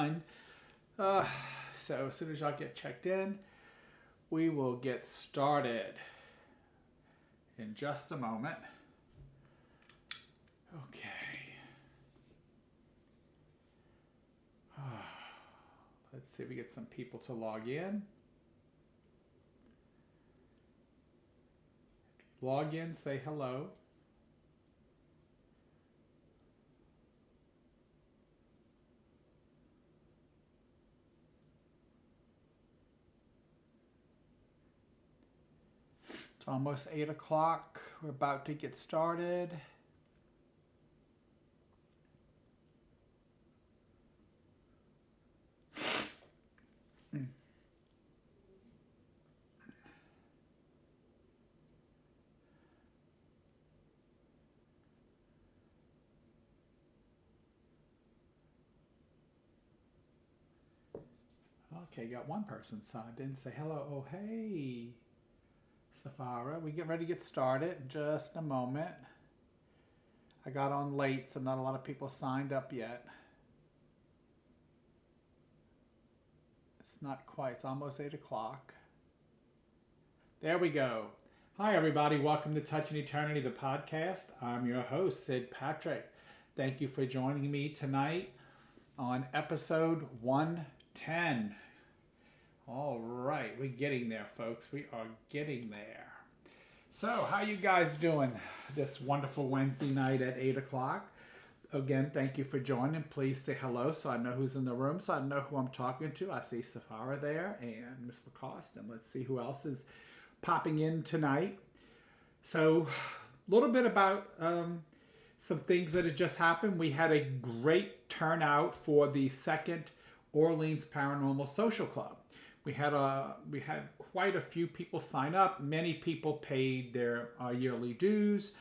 done. Uh, so as soon as y'all get checked in, we will get started in just a moment. Okay. Let's see if we get some people to log in. Log in, say hello. It's almost 8 o'clock. We're about to get started. Okay, got one person signed in. Say hello. Oh, hey, Safara. We get ready to get started in just a moment. I got on late, so not a lot of people signed up yet. It's not quite. It's almost 8 o'clock. There we go. Hi, everybody. Welcome to Touching Eternity, the podcast. I'm your host, Sid Patrick. Thank you for joining me tonight on episode 110. All right, we're getting there, folks. We are getting there. So, how you guys doing this wonderful Wednesday night at 8 o'clock? Again, thank you for joining. Please say hello so I know who's in the room, so I know who I'm talking to. I see Safara there and Miss Lacoste, and let's see who else is popping in tonight. So, a little bit about some things that had just happened. We had a great turnout for the second Orleans Paranormal Social Club. We had quite a few people sign up. Many people paid their yearly dues.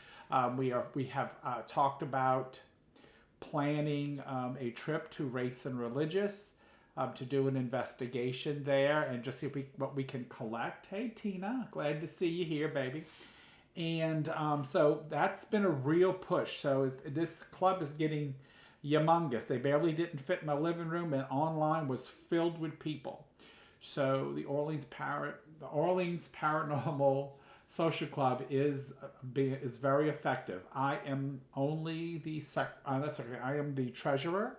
We have talked about planning a trip to Race and Religious to do an investigation there and just see what we can collect. Hey Tina, glad to see you here, baby. And so that's been a real push. So this club is getting humongous. They barely didn't fit in my living room, and online was filled with people. So the Orleans Paranormal Social Club is very effective. I am only I am the treasurer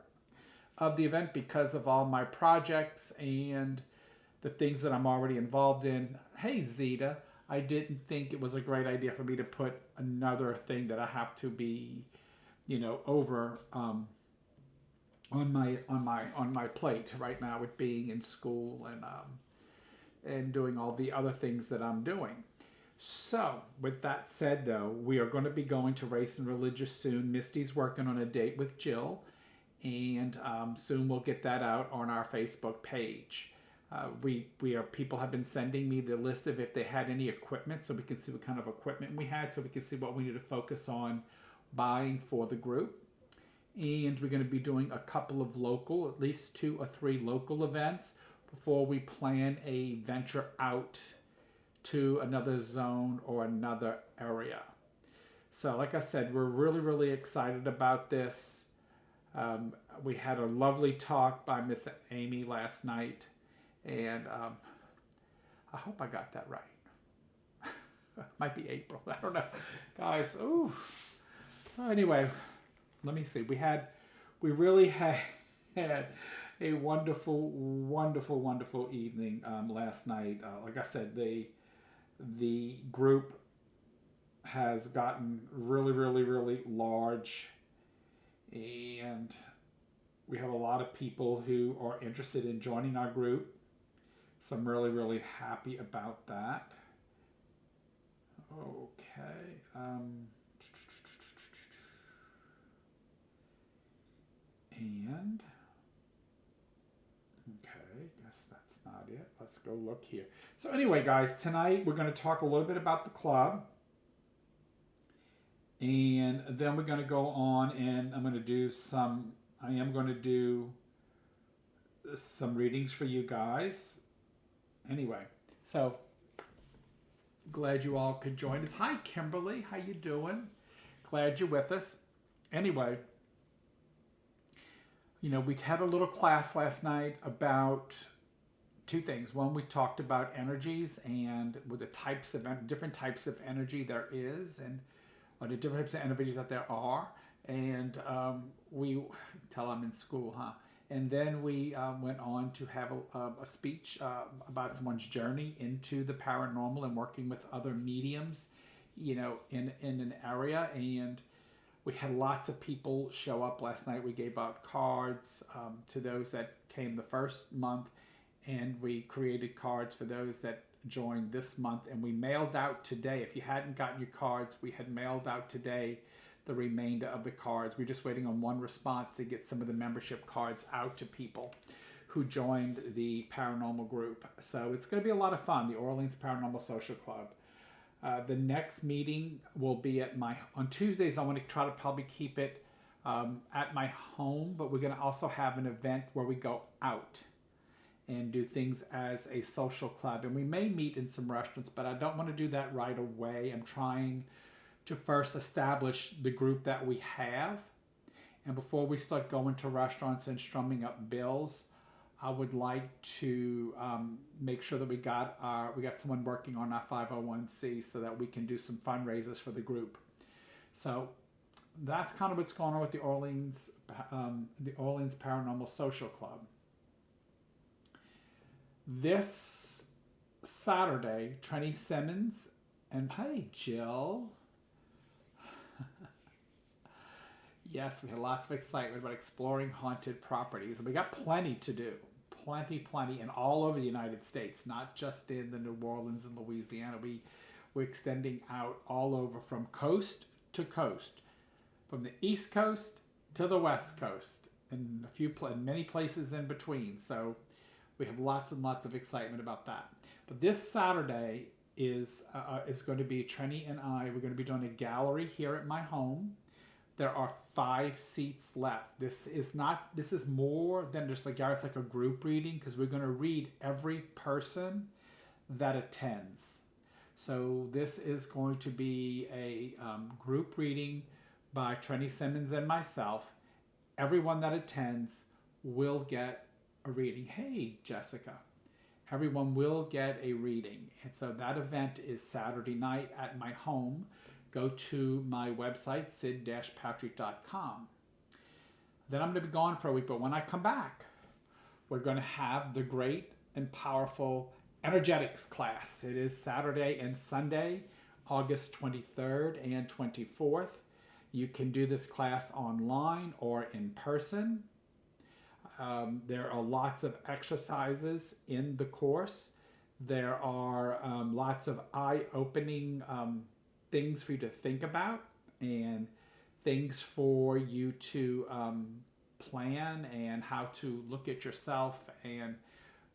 of the event because of all my projects and the things that I'm already involved in. Hey Zeta, I didn't think it was a great idea for me to put another thing that I have to be, over on my plate right now with being in school and doing all the other things that I'm doing. So, with that said, though, we are going to be going to Race and Religious soon. Misty's working on a date with Jill, and soon we'll get that out on our Facebook page. People have been sending me the list of if they had any equipment, so we can see what kind of equipment we had, so we can see what we need to focus on buying for the group. And we're going to be doing a couple of at least 2 or 3 local events before we plan a venture out to another zone or another area. So like I said, we're really, really excited about this. We had a lovely talk by Miss Amy last night, and I hope I got that right. Might be April. I don't know. Guys, ooh. Anyway, let me see. We really had a wonderful, wonderful, wonderful evening last night. Like I said, the group has gotten really, really, really large, and we have a lot of people who are interested in joining our group. So I'm really, really happy about that. Okay. And okay, guess that's not it. Let's go look here. So anyway, guys, tonight we're going to talk a little bit about the club, and then we're going to go on and I am going to do some readings for you guys. Anyway, so glad you all could join us. Hi Kimberly, how you doing? Glad you're with us. Anyway, We had a little class last night about two things. One, we talked about energies and with the types of different types of energy there is, and or the different types of energies that there are. And we tell them in school, huh? And then we went on to have a speech about someone's journey into the paranormal and working with other mediums, in an area. And we had lots of people show up last night. We gave out cards to those that came the first month, and we created cards for those that joined this month. And we mailed out today. If you hadn't gotten your cards, we had mailed out today the remainder of the cards. We're just waiting on one response to get some of the membership cards out to people who joined the paranormal group. So it's going to be a lot of fun, the Orleans Paranormal Social Club. The next meeting will be on Tuesdays. I want to try to probably keep it at my home, but we're going to also have an event where we go out and do things as a social club. And we may meet in some restaurants, but I don't want to do that right away. I'm trying to first establish the group that we have. And before we start going to restaurants and strumming up bills, I would like to make sure that we got someone working on our 501c so that we can do some fundraisers for the group. So that's kind of what's going on with the Orleans Paranormal Social Club. This Saturday, Trenny Simmons and hey Jill. Yes, we had lots of excitement about exploring haunted properties, and we got plenty to do. Plenty, and all over the United States, not just in the New Orleans and Louisiana. We're extending out all over from coast to coast, from the East Coast to the West Coast, and many places in between. So we have lots and lots of excitement about that. But this Saturday is going to be Trenny and I. We're going to be doing a gallery here at my home. There are 5 seats left. This is more than just a gallery. It's like a group reading because we're going to read every person that attends. So this is going to be a group reading by Trenny Simmons and myself. Everyone that attends will get a reading. Hey, Jessica. Everyone will get a reading. And so that event is Saturday night at my home. Go to my website, sid-patrick.com. Then I'm going to be gone for a week, but when I come back, we're going to have the great and powerful energetics class. It is Saturday and Sunday, August 23rd and 24th. You can do this class online or in person. There are lots of exercises in the course. There are lots of eye-opening things for you to think about and things for you to plan and how to look at yourself and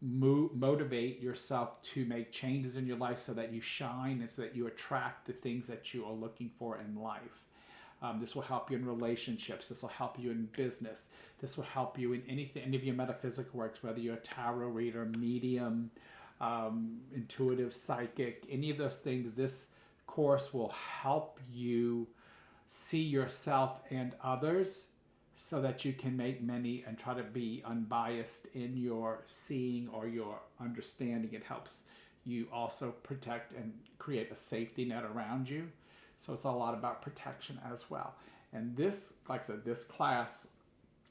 motivate yourself to make changes in your life so that you shine and so that you attract the things that you are looking for in life. This will help you in relationships. This will help you in business. This will help you in any of your metaphysical works, whether you're a tarot reader, medium, intuitive, psychic, any of those things. This course will help you see yourself and others so that you can make many and try to be unbiased in your seeing or your understanding. It helps you also protect and create a safety net around you. So it's a lot about protection as well. And this, like I said, this class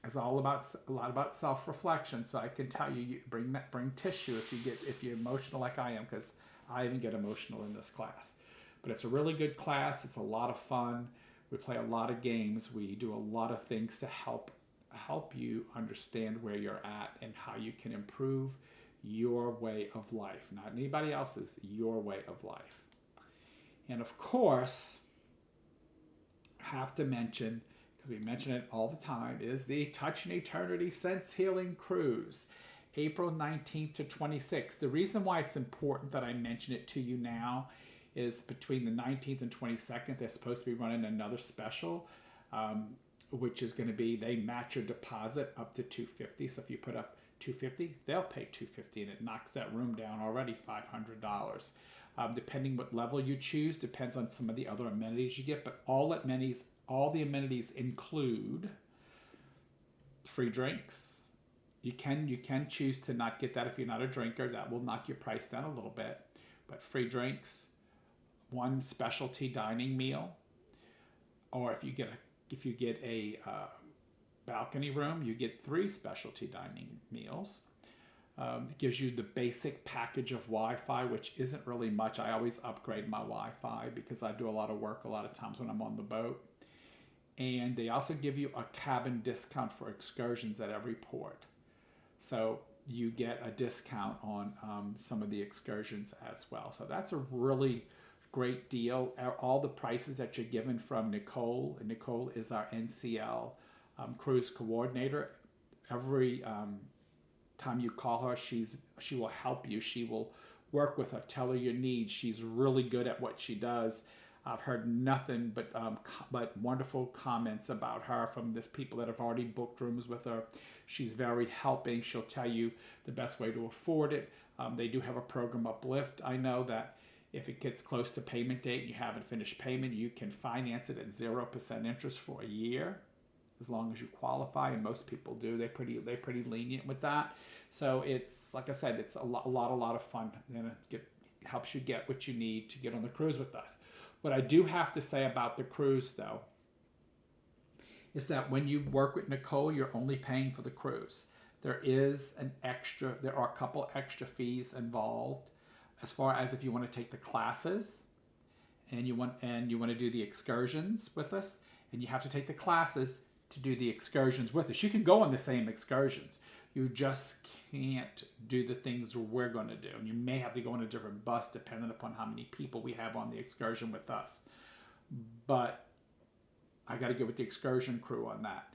is a lot about self-reflection. So I can tell you, bring tissue if you're emotional like I am, because I even get emotional in this class. But it's a really good class. It's a lot of fun. We play a lot of games. We do a lot of things to help you understand where you're at and how you can improve your way of life. Not anybody else's, your way of life. And of course, I have to mention, because we mention it all the time, is the Touch an Eternity Sense Healing Cruise, April 19th to 26th. The reason why it's important that I mention it to you now is between the 19th and 22nd, they're supposed to be running another special, which is going to be, they match your deposit up to $250. So if you put up $250, they'll pay $250, and it knocks that room down already $500. Depending what level you choose, depends on some of the other amenities you get, but all the amenities include free drinks. You can choose to not get that if you're not a drinker. That will knock your price down a little bit. But free drinks, one specialty dining meal, or if you get a balcony room, you get 3 specialty dining meals. It gives you the basic package of Wi-Fi, which isn't really much. I always upgrade my Wi-Fi because I do a lot of work a lot of times when I'm on the boat. And they also give you a cabin discount for excursions at every port. So you get a discount on some of the excursions as well. So that's a really great deal. All the prices that you're given from Nicole, and Nicole is our NCL cruise coordinator. Every time you call her, she will help you. She will work with her, tell her your needs. She's really good at what she does. I've heard nothing but wonderful comments about her from this people that have already booked rooms with her. She's very helping. She'll tell you the best way to afford it. They do have a program, Uplift. I know that if it gets close to payment date and you haven't finished payment, you can finance it at 0% interest for a year, as long as you qualify, and most people do. They're pretty lenient with that. So it's, like I said, it's a lot of fun, and it helps you get what you need to get on the cruise with us. What I do have to say about the cruise, though, is that when you work with Nicole, you're only paying for the cruise. There are a couple extra fees involved, as far as if you want to take the classes, and you want to do the excursions with us, and you have to take the classes to do the excursions with us. You can go on the same excursions. You just can't do the things we're going to do. And you may have to go on a different bus depending upon how many people we have on the excursion with us. But I got to get with the excursion crew on that.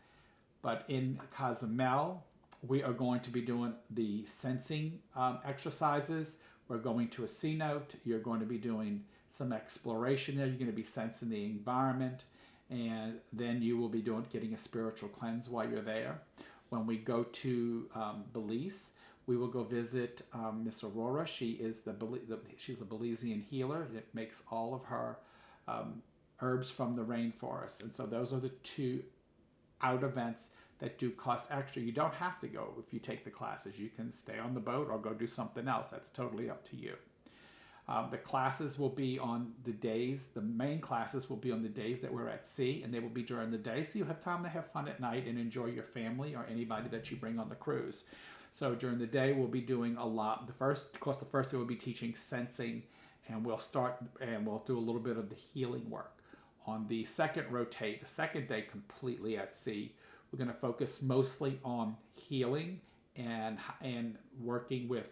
But in Cozumel, we are going to be doing the sensing exercises. We're going to a cenote. You're going to be doing some exploration there. You're going to be sensing the environment. And then you will be getting a spiritual cleanse while you're there. When we go to Belize, we will go visit Miss Aurora. She's a Belizean healer. It makes all of her herbs from the rainforest. And so those are the 2 out events that do cost extra. You don't have to go if you take the classes. You can stay on the boat or go do something else. That's totally up to you. The classes will be on the main classes will be on the days that we're at sea, and they will be during the day, so you have time to have fun at night and enjoy your family or anybody that you bring on the cruise. So during the day, we'll be doing a lot. The first day we'll be teaching sensing, and we'll do a little bit of the healing work. On the second day completely at sea, we're going to focus mostly on healing and working with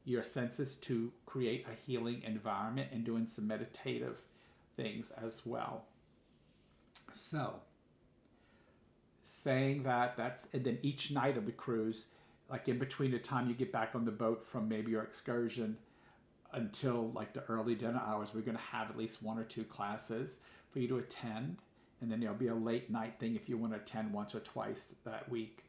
your senses to create a healing environment and doing some meditative things as well. So, saying that, and then each night of the cruise, like in between the time you get back on the boat from maybe your excursion until like the early dinner hours, we're going to have at least 1 or 2 classes for you to attend. And then there'll be a late night thing if you want to attend once or twice that week.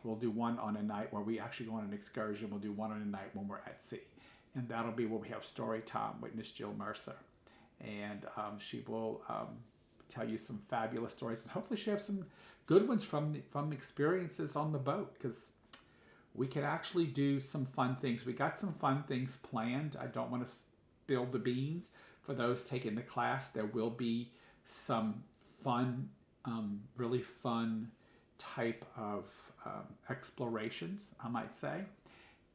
We'll do one on a night where we actually go on an excursion. We'll do one on a night when we're at sea, and that'll be where we have story time with Miss Jill Mercer, and she will tell you some fabulous stories, and hopefully she have some good ones from experiences on the boat, because we can actually do some fun things. We got some fun things planned. I don't want to spill the beans for those taking the class. There will be some fun, really fun type of explorations, I might say.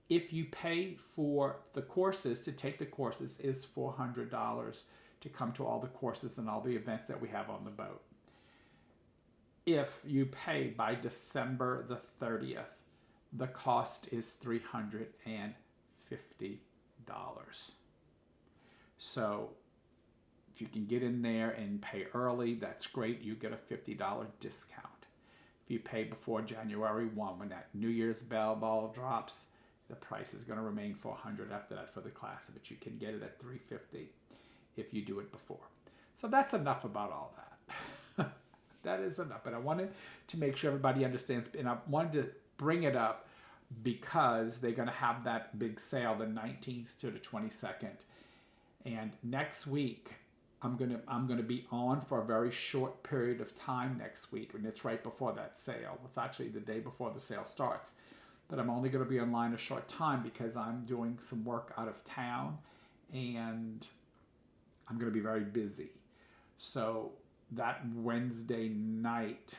If you pay for the courses, to take the courses is $400 to come to all the courses and all the events that we have on the boat. If you pay by December the 30th, the cost is $350. So if you can get in there and pay early, that's great. You get a $50 discount. If you pay before January 1, when that New Year's ball drops, the price is going to remain $400 after that for the class, but you can get it at $350 if you do it before. So that's enough about all that. That is enough. But I wanted to make sure everybody understands, and I wanted to bring it up because they're going to have that big sale the 19th to the 22nd. And next week, I'm gonna be on for a very short period of time next week, and it's right before that sale. It's actually the day before the sale starts, but I'm only going to be online a short time because I'm doing some work out of town, and I'm going to be very busy. So that Wednesday night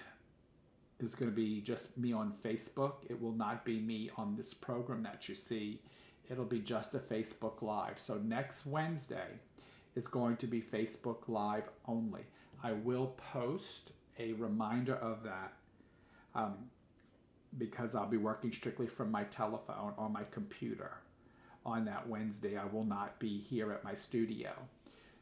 is going to be just me on Facebook. It will not be me on this program that you see. It'll be just a Facebook Live. So next Wednesday is going to be Facebook Live only. I will post a reminder of that because I'll be working strictly from my telephone or my computer on that Wednesday. I will not be here at my studio.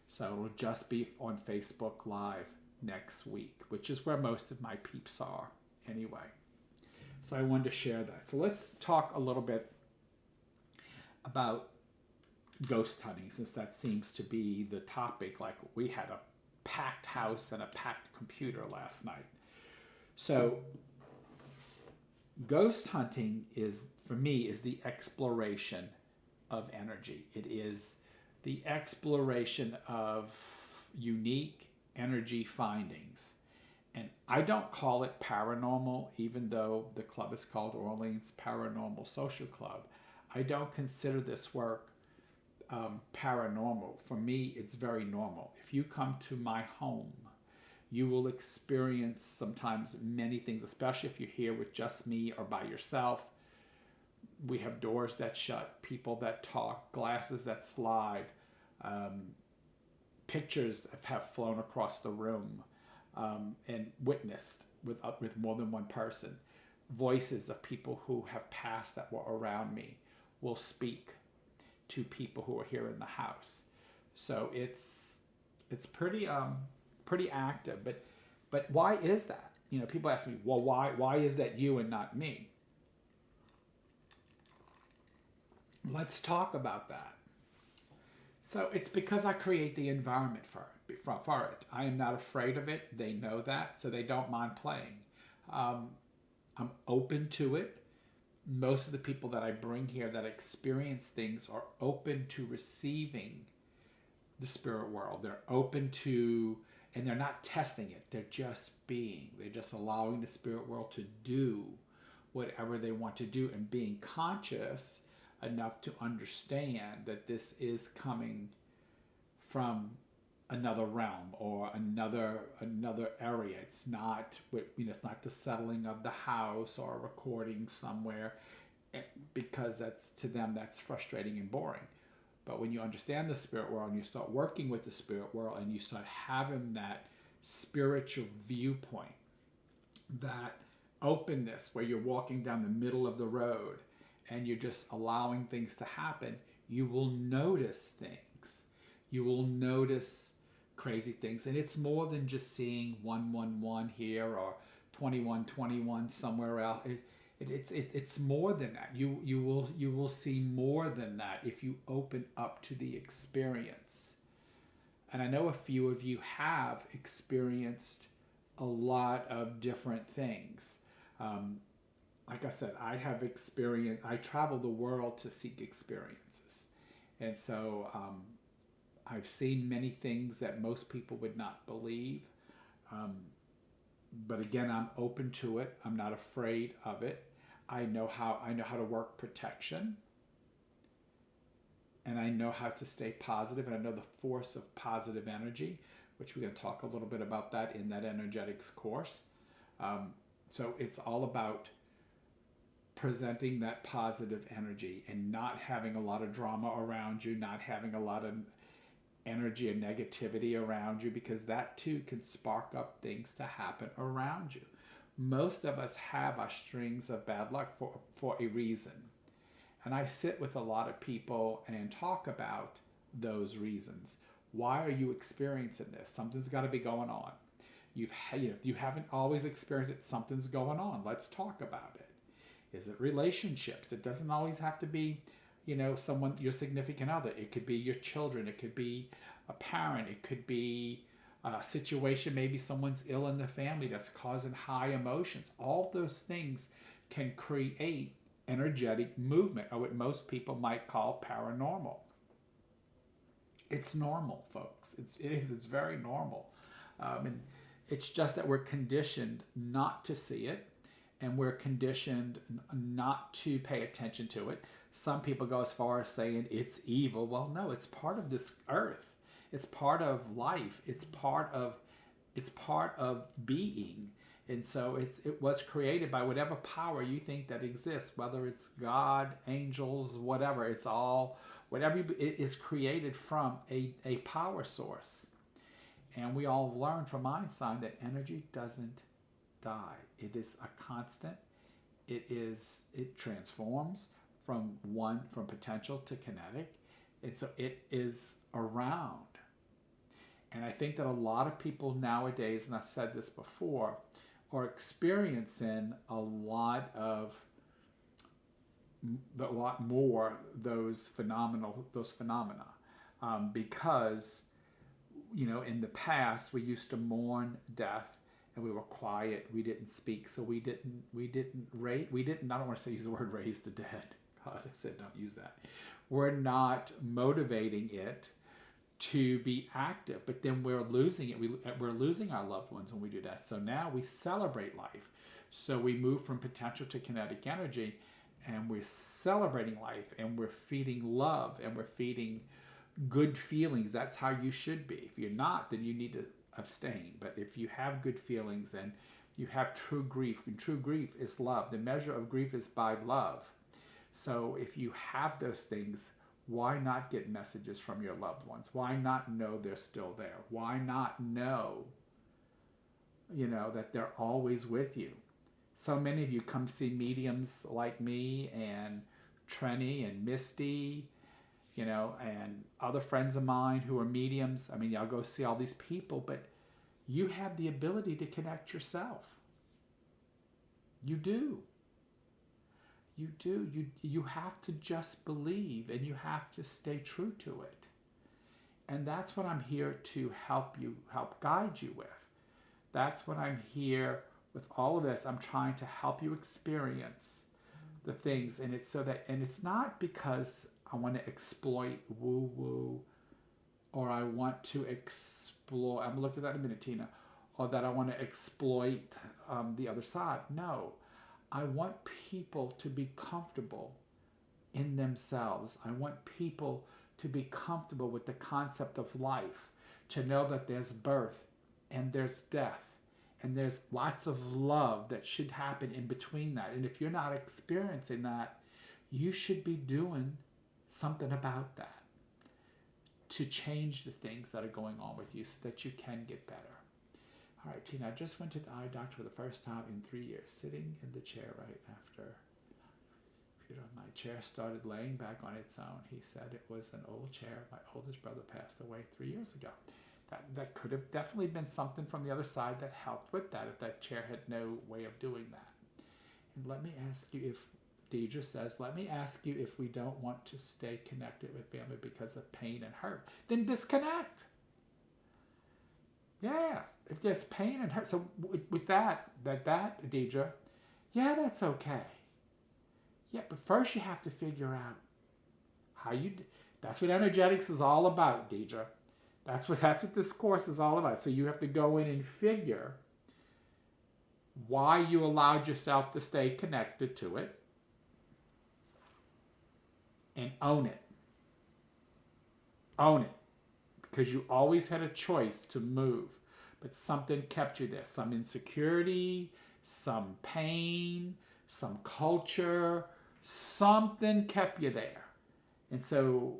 So it'll just be on Facebook Live next week, which is where most of my peeps are anyway. So I wanted to share that. So let's talk a little bit about ghost hunting, since that seems to be the topic. Like, we had a packed house and a packed computer last night. So ghost hunting is, for me, is the exploration of energy. It is the exploration of unique energy findings. And I don't call it paranormal, even though the club is called Orleans Paranormal Social Club. I don't consider this work paranormal. For me, it's very normal. If you come to my home, you will experience sometimes many things, especially if you're here with just me or by yourself. We have doors that shut, people that talk, glasses that slide, pictures have flown across the room and witnessed with more than one person. Voices of people who have passed that were around me will speak to people who are here in the house. So it's pretty active. But why is that? You know, people ask me, well, why is that you and not me? Let's talk about that. So it's because I create the environment for it. I am not afraid of it. They know that, so they don't mind playing. I'm open to it. Most of the people that I bring here that experience things are open to receiving the spirit world. They're open to, and they're not testing it. They're just being. They're just allowing the spirit world to do whatever they want to do, and being conscious enough to understand that this is coming from another realm or another area. It's not, it's not the settling of the house or a recording somewhere, because that's, to them, that's frustrating and boring. But when you understand the spirit world and you start working with the spirit world and you start having that spiritual viewpoint, that openness where you're walking down the middle of the road and you're just allowing things to happen, you will notice things. You will notice crazy things. And it's more than just seeing 111 here or 2121 somewhere else. It's more than that. You will see more than that if you open up to the experience. And I know a few of you have experienced a lot of different things. Like I said, I travel the world to seek experiences. And so I've seen many things that most people would not believe. But again, I'm open to it. I'm not afraid of it. I know how to work protection. And I know how to stay positive. And I know the force of positive energy, which we're going to talk a little bit about that in that energetics course. So it's all about presenting that positive energy and not having a lot of drama around you, not having a lot of energy and negativity around you, because that too can spark up things to happen around you. Most of us have our strings of bad luck for a reason. And I sit with a lot of people and talk about those reasons. Why are you experiencing this? Something's got to be going on. If you haven't always experienced it, something's going on. Let's talk about it. Is it relationships? It doesn't always have to be, someone, your significant other. It could be your children. It could be a parent. It could be a situation. Maybe someone's ill in the family that's causing high emotions. All those things can create energetic movement, or what most people might call paranormal. It's normal, folks. It's very normal. And it's just that we're conditioned not to see it, and we're conditioned not to pay attention to it. Some people go as far as saying it's evil. Well, no, it's part of this earth. It's part of life. It's part of being. And so it was created by whatever power you think that exists, whether it's God, angels, whatever. It's all whatever it is created from a power source. And we all learned from Einstein that energy doesn't die. It is a constant. It transforms from potential to kinetic. And so it is around. And I think that a lot of people nowadays, and I've said this before, are experiencing a lot more those phenomena, because in the past we used to mourn death, and we were quiet, we didn't speak, so we didn't I don't want to use the word raise the dead. God, I said don't use that. We're not motivating it to be active, but then we're losing it. We're losing our loved ones when we do that. So now we celebrate life. So we move from potential to kinetic energy, and we're celebrating life, and we're feeding love, and we're feeding good feelings. That's how you should be. If you're not, then you need to abstain. But if you have good feelings and you have true grief, and true grief is love. The measure of grief is by love. So if you have those things, why not get messages from your loved ones? Why not know they're still there? Why not know, that they're always with you? So many of you come see mediums like me and Trenny and Misty, and other friends of mine who are mediums. I mean, y'all go see all these people, but you have the ability to connect yourself. You do. You do. You have to just believe, and you have to stay true to it. And that's what I'm here to help guide you with. That's what I'm here with all of this. I'm trying to help you experience the things. And it's not because I want to exploit woo-woo, or I want to explore, I'm looking at that in a minute, Tina, or that I want to exploit the other side. No. I want people to be comfortable in themselves. I want people to be comfortable with the concept of life, to know that there's birth and there's death, and there's lots of love that should happen in between that. And if you're not experiencing that, you should be doing something about that to change the things that are going on with you so that you can get better. All right, Tina, I just went to the eye doctor for the first time in 3 years, sitting in the chair right after. My chair started laying back on its own. He said it was an old chair. My oldest brother passed away 3 years ago. That could have definitely been something from the other side that helped with that, if that chair had no way of doing that. And let me ask you Deidre says, let me ask you if we don't want to stay connected with family because of pain and hurt, then disconnect. Yeah, if there's pain and hurt. So with that, Deidre, yeah, that's okay. Yeah, but first you have to figure out that's what energetics is all about, Deidre. That's what this course is all about. So you have to go in and figure why you allowed yourself to stay connected to it, and own it. Own it. Because you always had a choice to move, but something kept you there. Some insecurity, some pain, some culture, something kept you there. And so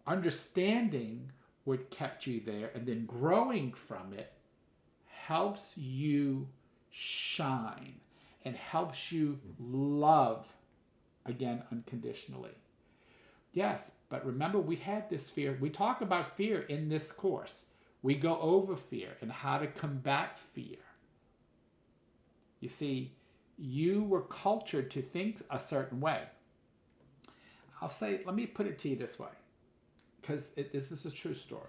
understanding what kept you there and then growing from it helps you shine and helps you love again unconditionally. Yes, but remember, we had this fear. We talk about fear in this course. We go over fear and how to combat fear. You see, you were cultured to think a certain way. Let me put it to you this way, because this is a true story.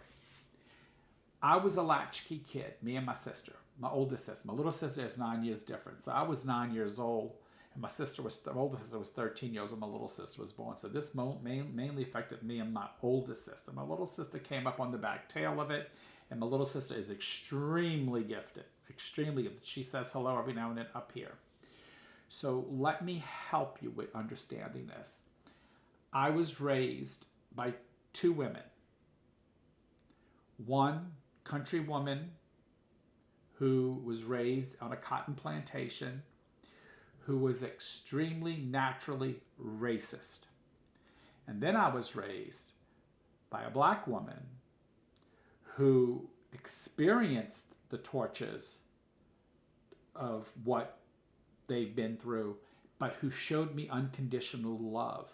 I was a latchkey kid, me and my sister, my oldest sister. My little sister is 9 years different. So I was 9 years old, And my older sister was 13 years old when my little sister was born. So this mainly affected me and my oldest sister. My little sister came up on the back tail of it, and my little sister is extremely gifted. Extremely gifted. She says hello every now and then up here. So let me help you with understanding this. I was raised by two women. One country woman who was raised on a cotton plantation, who was extremely naturally racist. And then I was raised by a black woman who experienced the tortures of what they've been through, but who showed me unconditional love.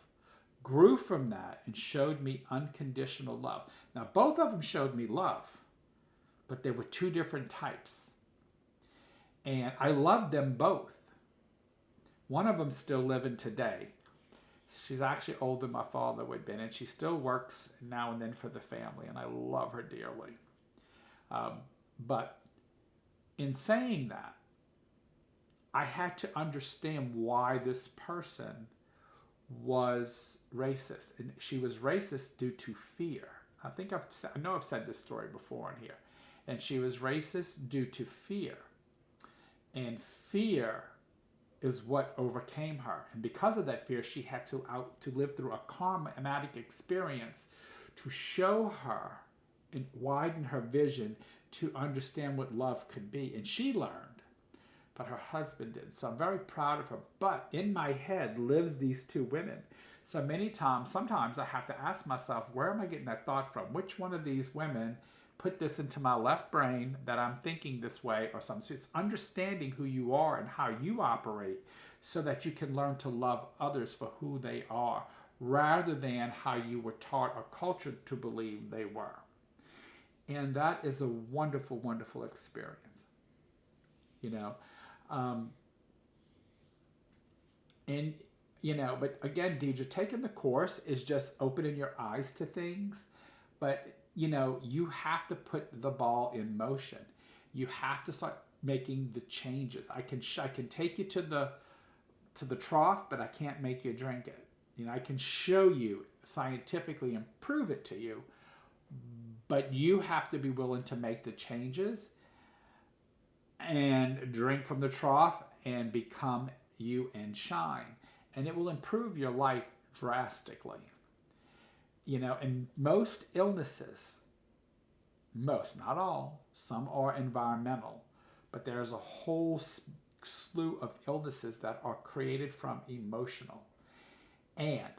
Grew from that and showed me unconditional love. Now, both of them showed me love, but they were two different types. And I loved them both. One of them still living today. She's actually older than my father would have been, and she still works now and then for the family, and I love her dearly. But in saying that, I had to understand why this person was racist. And she was racist due to fear. I know I've said this story before in here. And she was racist due to fear. And fear is what overcame her. And because of that fear, she had to live through a karmatic experience to show her and widen her vision to understand what love could be. And she learned, but her husband didn't. So I'm very proud of her. But in my head lives these two women. So sometimes I have to ask myself, where am I getting that thought from? Which one of these women put this into my left brain that I'm thinking this way or something? So it's understanding who you are and how you operate so that you can learn to love others for who they are rather than how you were taught or cultured to believe they were. And that is a wonderful, wonderful experience, you know. But again, Deidre, taking the course is just opening your eyes to things. But, you have to put the ball in motion. You have to start making the changes. I can take you to the trough, but I can't make you drink it. I can show you scientifically and prove it to you, but you have to be willing to make the changes and drink from the trough and become you and shine. And it will improve your life drastically. And most illnesses, not all, some are environmental, but there's a whole slew of illnesses that are created from emotional. And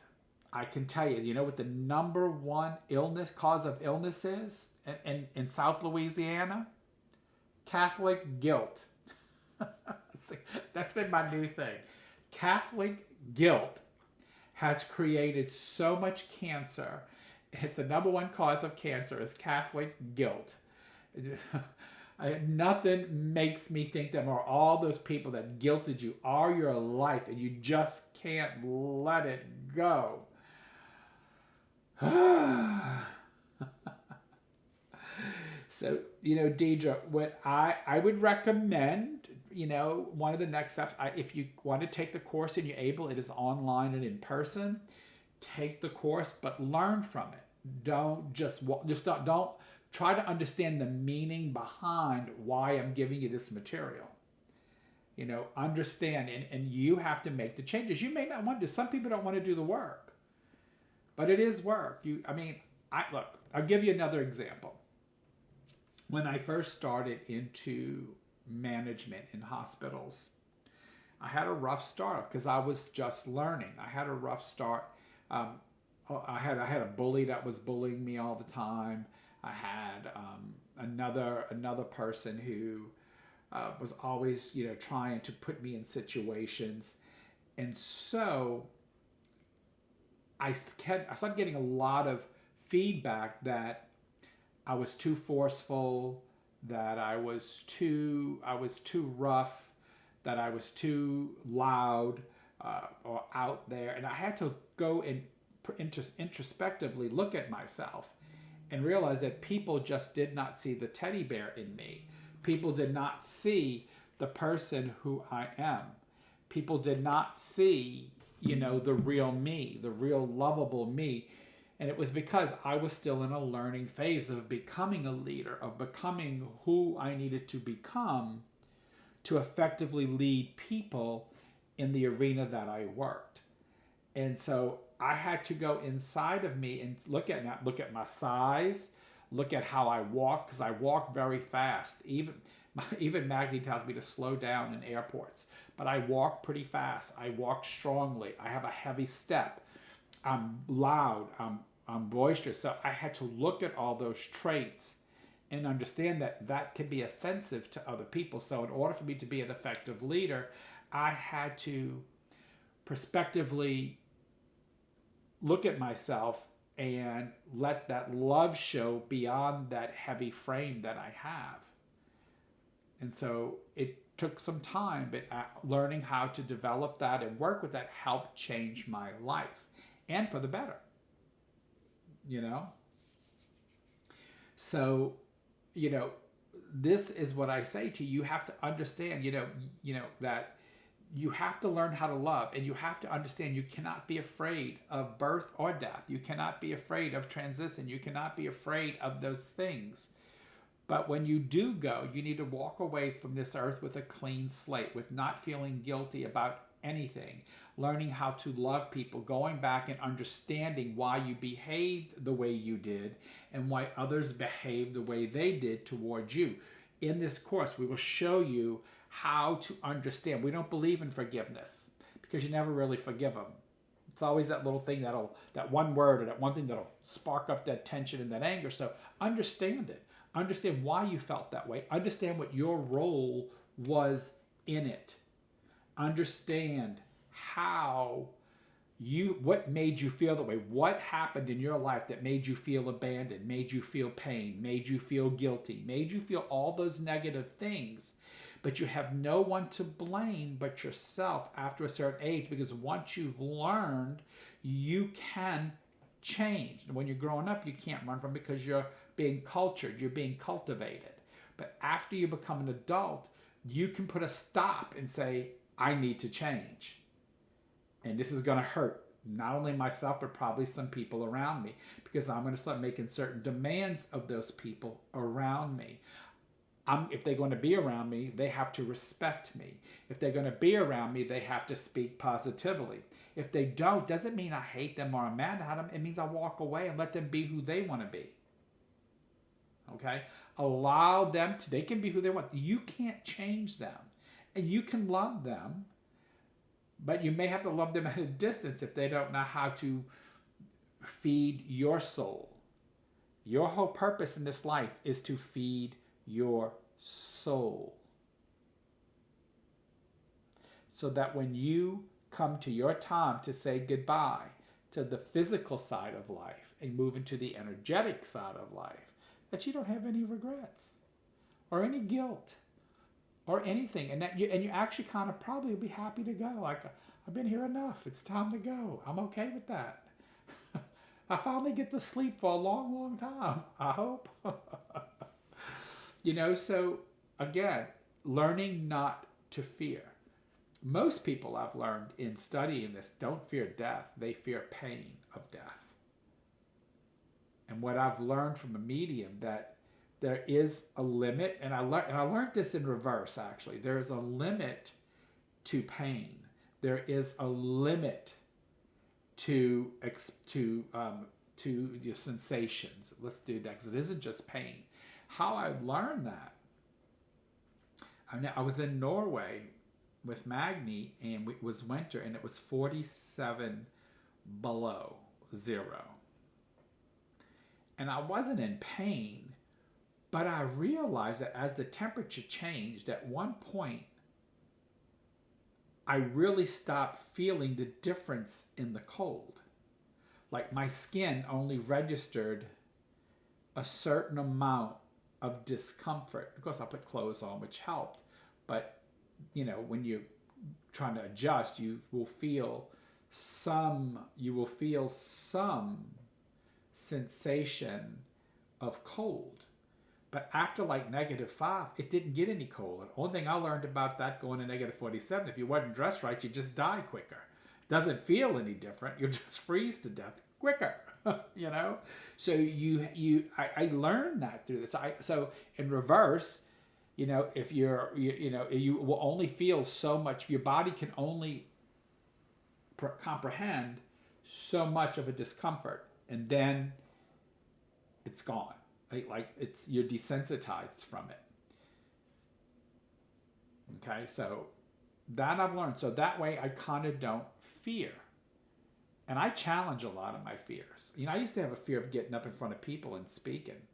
I can tell you, what the number one cause of illness is in South Louisiana? Catholic guilt. That's been my new thing. Catholic guilt has created so much cancer. It's the number one cause of cancer is Catholic guilt. Nothing makes me think that more all those people that guilted you all your life and you just can't let it go. So, Deidre, what I would recommend, one of the next steps, if you want to take the course and you're able, it is online and in person, take the course, but learn from it. Don't don't try to understand the meaning behind why I'm giving you this material. Understand, and you have to make the changes. You may not want to. Some people don't want to do the work, but it is work. Look, I'll give you another example. When I first started into management in hospitals, I had a rough start because I was just learning. I had a rough start. I had a bully that was bullying me all the time. I had another person who was always trying to put me in situations, and so I started getting a lot of feedback that I was too forceful, that I was too rough, that I was too loud or out there. And I had to go and introspectively look at myself and realize that people just did not see the teddy bear in me. People did not see the person who I am. people did not see, the real me, the real lovable me. And it was because I was still in a learning phase of becoming a leader, of becoming who I needed to become to effectively lead people in the arena that I worked. And so I had to go inside of me and look at my size, look at how I walk, because I walk very fast. Even Maggie tells me to slow down in airports, but I walk pretty fast. I walk strongly. I have a heavy step. I'm loud. I'm boisterous. So I had to look at all those traits and understand that that can be offensive to other people. So in order for me to be an effective leader, I had to prospectively look at myself and let that love show beyond that heavy frame that I have. And so it took some time, but learning how to develop that and work with that helped change my life, and for the better. So, this is what I say to you. You have to understand, that you have to learn how to love, and you have to understand you cannot be afraid of birth or death. You cannot be afraid of transition. You cannot be afraid of those things. But when you do go, you need to walk away from this earth with a clean slate, with not feeling guilty about anything, learning how to love people, going back and understanding why you behaved the way you did and why others behaved the way they did towards you. In this course, we will show you how to understand. We don't believe in forgiveness because you never really forgive them. It's always that little thing that one word or that one thing that'll spark up that tension and that anger. So understand it. Understand why you felt that way. Understand what your role was in it. Understand what made you feel that way. What happened in your life that made you feel abandoned, made you feel pain, made you feel guilty, made you feel all those negative things. But you have no one to blame but yourself after a certain age, because once you've learned, you can change. And when you're growing up, you can't run from it because you're being cultured, you're being cultivated. But after you become an adult, you can put a stop and say, I need to change. And this is going to hurt not only myself, but probably some people around me, because I'm going to start making certain demands of those people around me. If they're going to be around me, they have to respect me. If they're going to be around me, they have to speak positively. If they don't, doesn't mean I hate them or I'm mad at them. It means I walk away and let them be who they want to be. Okay? Allow them to, they can be who they want. You can't change them. And you can love them, but you may have to love them at a distance if they don't know how to feed your soul. Your whole purpose in this life is to feed your soul. So that when you come to your time to say goodbye to the physical side of life and move into the energetic side of life, that you don't have any regrets or any guilt or anything, and that you actually kind of probably will be happy to go. Like, I've been here enough. It's time to go. I'm okay with that. I finally get to sleep for a long, long time, I hope. So again, learning not to fear. Most people I've learned in studying this don't fear death. They fear pain of death. And what I've learned from a medium, that there is a limit, and I learned this in reverse, actually. There is a limit to pain. There is a limit to your sensations. Let's do that, because it isn't just pain. How I learned that, I was in Norway with Magni, and it was winter, and it was 47 below zero. And I wasn't in pain, but I realized that as the temperature changed, at one point, I really stopped feeling the difference in the cold. Like, my skin only registered a certain amount of discomfort. Of course, I put clothes on, which helped. But, when you're trying to adjust, you will feel some sensation of cold. But after like -5, it didn't get any colder. Only thing I learned about that going to -47, if you wasn't dressed right, you just die quicker. Doesn't feel any different. You'll just freeze to death quicker. You know, so I learned that through this. So in reverse, you know, if you will only feel so much. Your body can only comprehend so much of a discomfort, and then it's gone. Like it's you're desensitized from it. Okay, so that I've learned. So that way I kind of don't fear. And I challenge a lot of my fears. You know, I used to have a fear of getting up in front of people and speaking.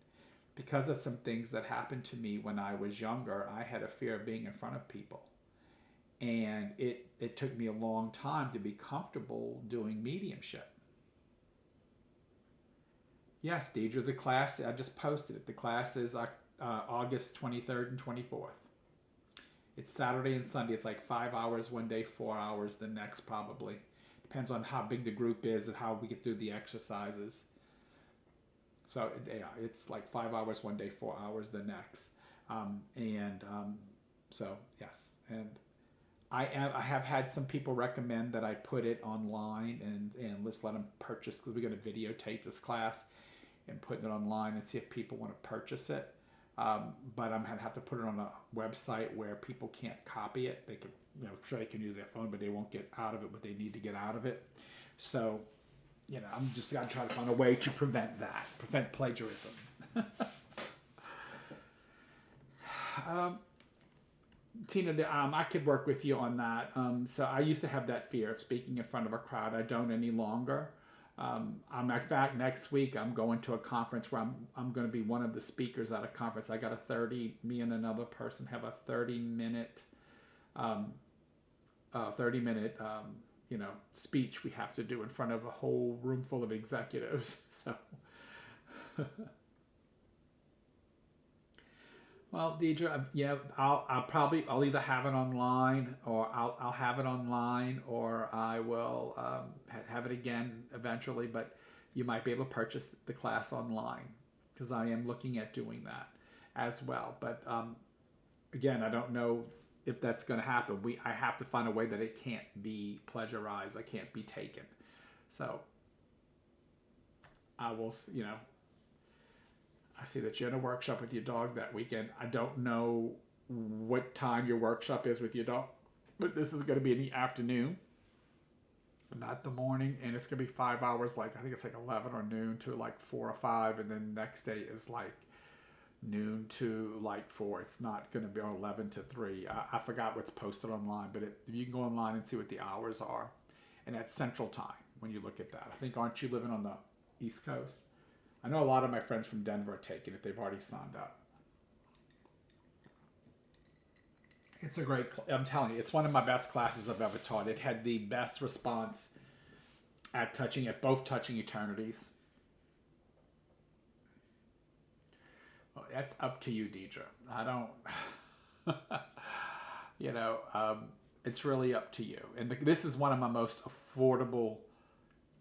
Because of some things that happened to me when I was younger, I had a fear of being in front of people. And it took me a long time to be comfortable doing mediumship. Yes, Deidre, the class, I just posted it. The class is August 23rd and 24th. It's Saturday and Sunday. It's like 5 hours one day, 4 hours the next probably. Depends on how big the group is and how we get through the exercises. So yeah, it's like 5 hours one day, 4 hours the next. So yes, and I have had some people recommend that I put it online and let's let them purchase, because we're going to videotape this class and put it online and see if people want to purchase it. But I'm going to have to put it on a website where people can't copy it. They can, you know, sure they can use their phone, but they won't get out of it what they need to get out of it. So, you know, I'm just going to try to find a way to prevent plagiarism. Tina, I could work with you on that. So I used to have that fear of speaking in front of a crowd. I don't any longer. In fact, next week I'm going to a conference where I'm going to be one of the speakers at a conference. I got me and another person have a 30-minute, you know, speech we have to do in front of a whole room full of executives. So. Well, Deidre, yeah, I'll either have it online, or I'll have it online, or I will have it again eventually. But you might be able to purchase the class online, because I am looking at doing that as well. But again, I don't know if that's going to happen. I have to find a way that it can't be plagiarized. I can't be taken. So I will, you know. I see that you're in a workshop with your dog that weekend. I don't know what time your workshop is with your dog, but this is going to be in the afternoon, not the morning, and it's going to be 5 hours. Like I think it's like 11 or noon to like 4 or 5, and then next day is like noon to like 4. It's not going to be 11 to 3. I forgot what's posted online, but you can go online and see what the hours are, and that's Central Time when you look at that. I think, aren't you living on the East Coast? I know a lot of my friends from Denver are taking it. They've already signed up. It's a great, I'm telling you, it's one of my best classes I've ever taught. It had the best response at both Touching Eternities. Well, that's up to you, Deidre. I don't, you know, it's really up to you. And this is one of my most affordable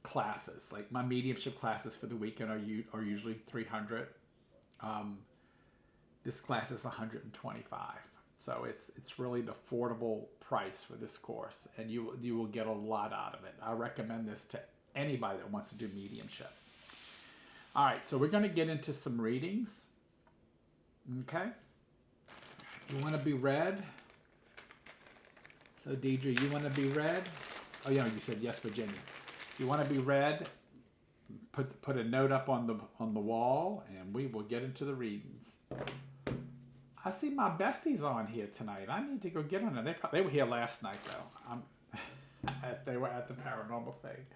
classes. Like my mediumship classes for the weekend are usually $300. This class is $125. So it's really an affordable price for this course, and you will get a lot out of it. I recommend this to anybody that wants to do mediumship. All right, so we're going to get into some readings. Okay, you want to be read? So Deidre, you want to be read? Oh yeah, you said yes, Virginia. You want to be read? Put a note up on the wall, and we will get into the readings. I see my besties on here tonight. I need to go get on them. They were here last night though. They were at the paranormal thing.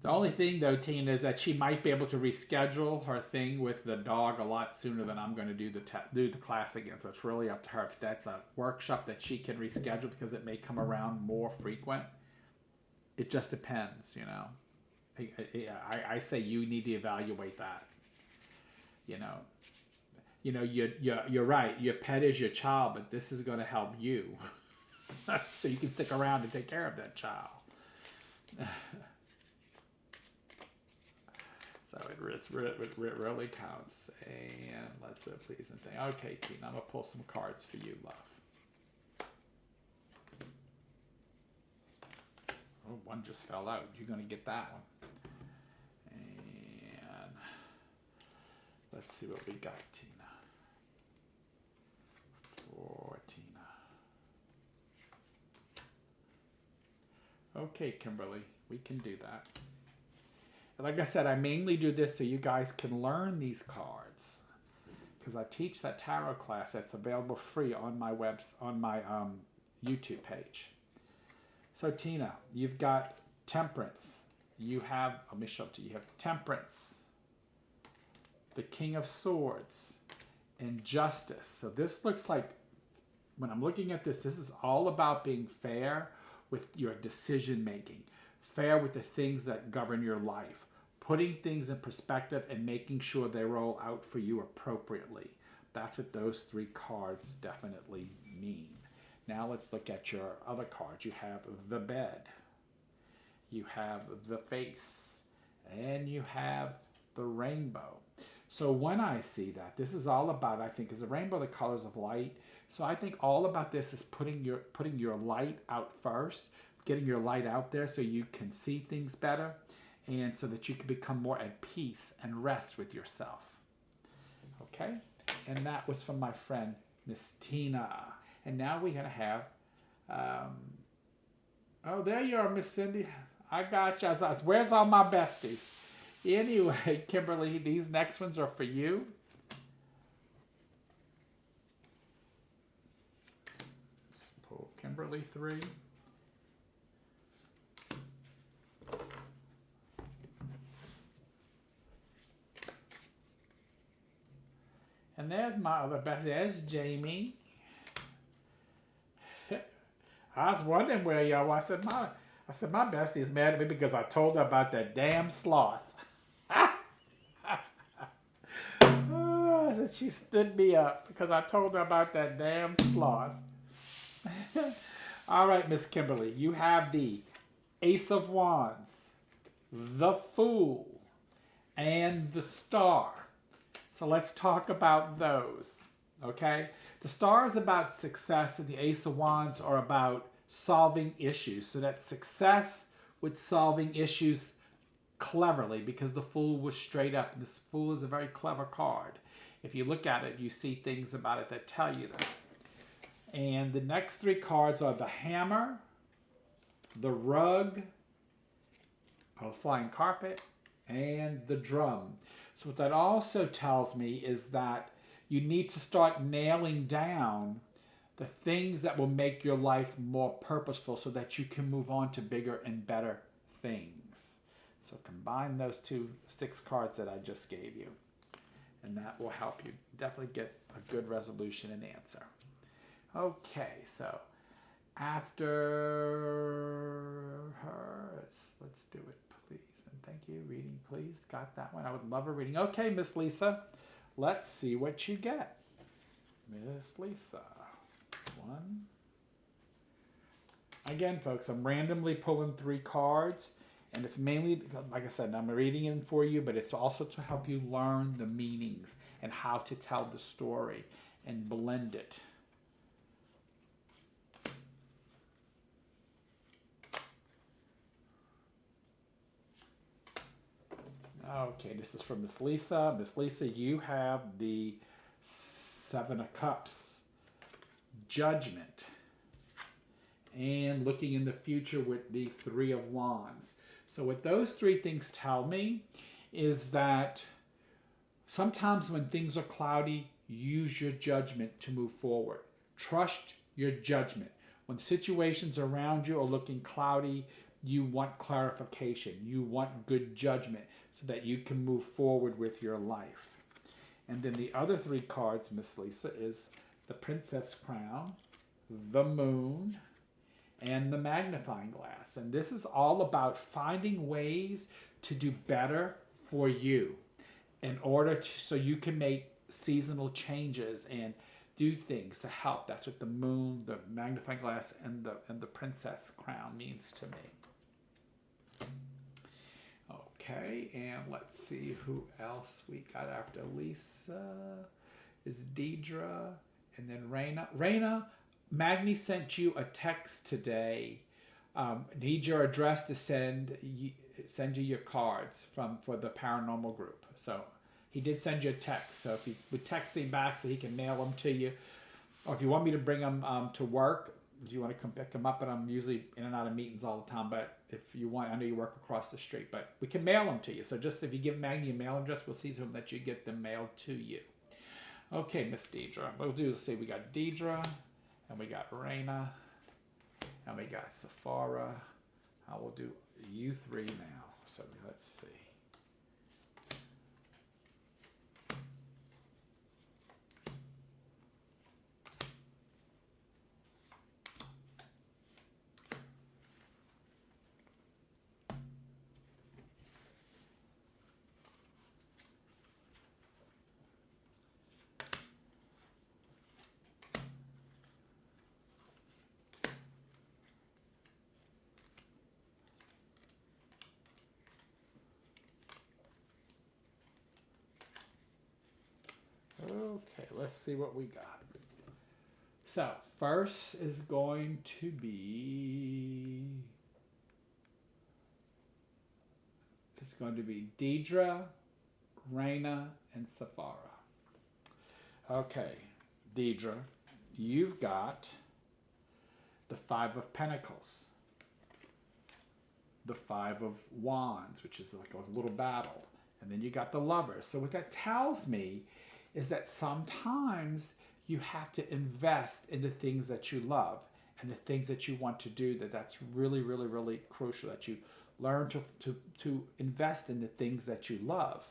The only thing though, Tina, is that she might be able to reschedule her thing with the dog a lot sooner than I'm going to do the class again. So it's really up to her if that's a workshop that she can reschedule, because it may come around more frequent. It just depends, you know. I say you need to evaluate that. You know, you're right. Your pet is your child, but this is going to help you, so you can stick around and take care of that child. So it really counts. And let's do a pleasing thing. Okay, Tina, I'm going to pull some cards for you, love. Oh, one just fell out. You're going to get that one. And let's see what we got, Tina. For Tina. Okay, Kimberly, we can do that. Like I said, I mainly do this so you guys can learn these cards, because I teach that tarot class that's available free on my YouTube page. So Tina, you've got Temperance. You have, let me show it to you. You have Temperance, the King of Swords, and Justice. So this looks like, when I'm looking at this is all about being fair with your decision making, fair with the things that govern your life, putting things in perspective and making sure they roll out for you appropriately. That's what those three cards definitely mean. Now let's look at your other cards. You have the Bed, you have the Face, and you have the Rainbow. So when I see that, this is all about, I think, is the rainbow the colors of light. So I think all about this is putting your light out first, getting your light out there so you can see things better, and so that you can become more at peace and rest with yourself. Okay? And that was from my friend, Miss Tina. And now we're going to have, oh, there you are, Miss Cindy. I got you. Where's all my besties? Anyway, Kimberly, these next ones are for you. Let's pull Kimberly 3. And there's my other bestie. There's Jamie. I was wondering where y'all were. I said my bestie's mad at me because I told her about that damn sloth. I said she stood me up because I told her about that damn sloth. All right, Miss Kimberly, you have the Ace of Wands, the Fool, and the Star. So let's talk about those, okay? The Star is about success, and the Ace of Wands are about solving issues. So that's success with solving issues cleverly, because the Fool was straight up. This Fool is a very clever card. If you look at it, you see things about it that tell you that. And the next three cards are the Hammer, the Rug, or Flying Carpet, and the Drum. So what that also tells me is that you need to start nailing down the things that will make your life more purposeful so that you can move on to bigger and better things. So combine those 6 cards that I just gave you, and that will help you definitely get a good resolution and answer. Okay, so after her, let's do it, please. And thank you. Reading, please. Got that one. I would love a reading. Okay, Miss Lisa, let's see what you get. Miss Lisa. 1. Again, folks, I'm randomly pulling 3 cards, and it's mainly, like I said, I'm reading it for you, but it's also to help you learn the meanings and how to tell the story and blend it. Okay, this is from Miss Lisa. Miss Lisa, you have the 7 of Cups, Judgment, and looking in the future with the 3 of Wands. So what those 3 things tell me is that sometimes when things are cloudy, use your judgment to move forward. Trust your judgment. When situations around you are looking cloudy, you want clarification. You want good judgment so that you can move forward with your life. And then the other 3 cards, Miss Lisa, is the Princess Crown, the Moon, and the Magnifying Glass. And this is all about finding ways to do better for you in order to, so you can make seasonal changes and do things to help. That's what the Moon, the Magnifying Glass, and the Princess Crown means to me. Okay, and let's see who else we got after Lisa. Is Deidre, and then Raina. Raina, Magni sent you a text today. Need your address to send you your cards for the paranormal group. So he did send you a text. So if you would text him back so he can mail them to you, or if you want me to bring them to work, if you want to come pick them up, and I'm usually in and out of meetings all the time, but if you want, I know you work across the street, but we can mail them to you. So just if you give Magni a mail address, we'll see to him that you get them mailed to you. Okay, Miss Deidre. We'll do, see, we got Deidre, and we got Raina, and we got Safara. I will do you three now. So let's see. Okay, let's see what we got. So, first is going to be... It's going to be Deidre, Raina, and Safara. Okay, Deidre, you've got the Five of Pentacles, the Five of Wands, which is like a little battle, and then you got the Lovers. So what that tells me is that sometimes you have to invest in the things that you love and the things that you want to do. That's really, really, really crucial, that you learn to invest in the things that you love.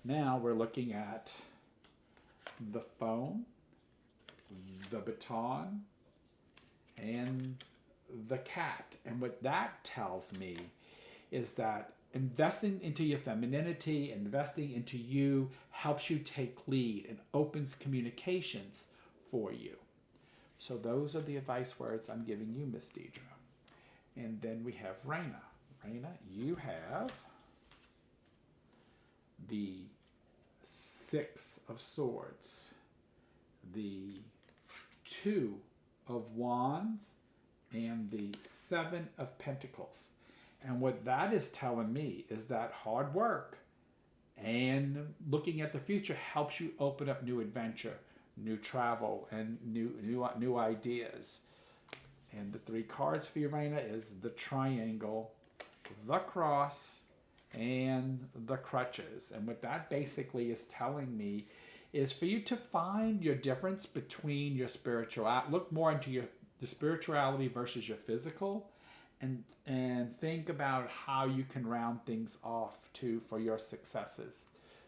Now we're looking at the phone, the baton, and the cat. And what that tells me is that investing into your femininity, investing into you, helps you take lead and opens communications for you. So those are the advice words I'm giving you, Miss Deidre. And then we have Raina. Raina, you have the Six of Swords, the Two of Wands, and the Seven of Pentacles. And what that is telling me is that hard work and looking at the future helps you open up new adventure, new travel, and new ideas. And the three cards for you, Raina, is the Triangle, the Cross, and the Crutches. And what that basically is telling me is for you to find your difference between your spirituality, look more into the spirituality versus your physical, and think about how you can round things off for your successes.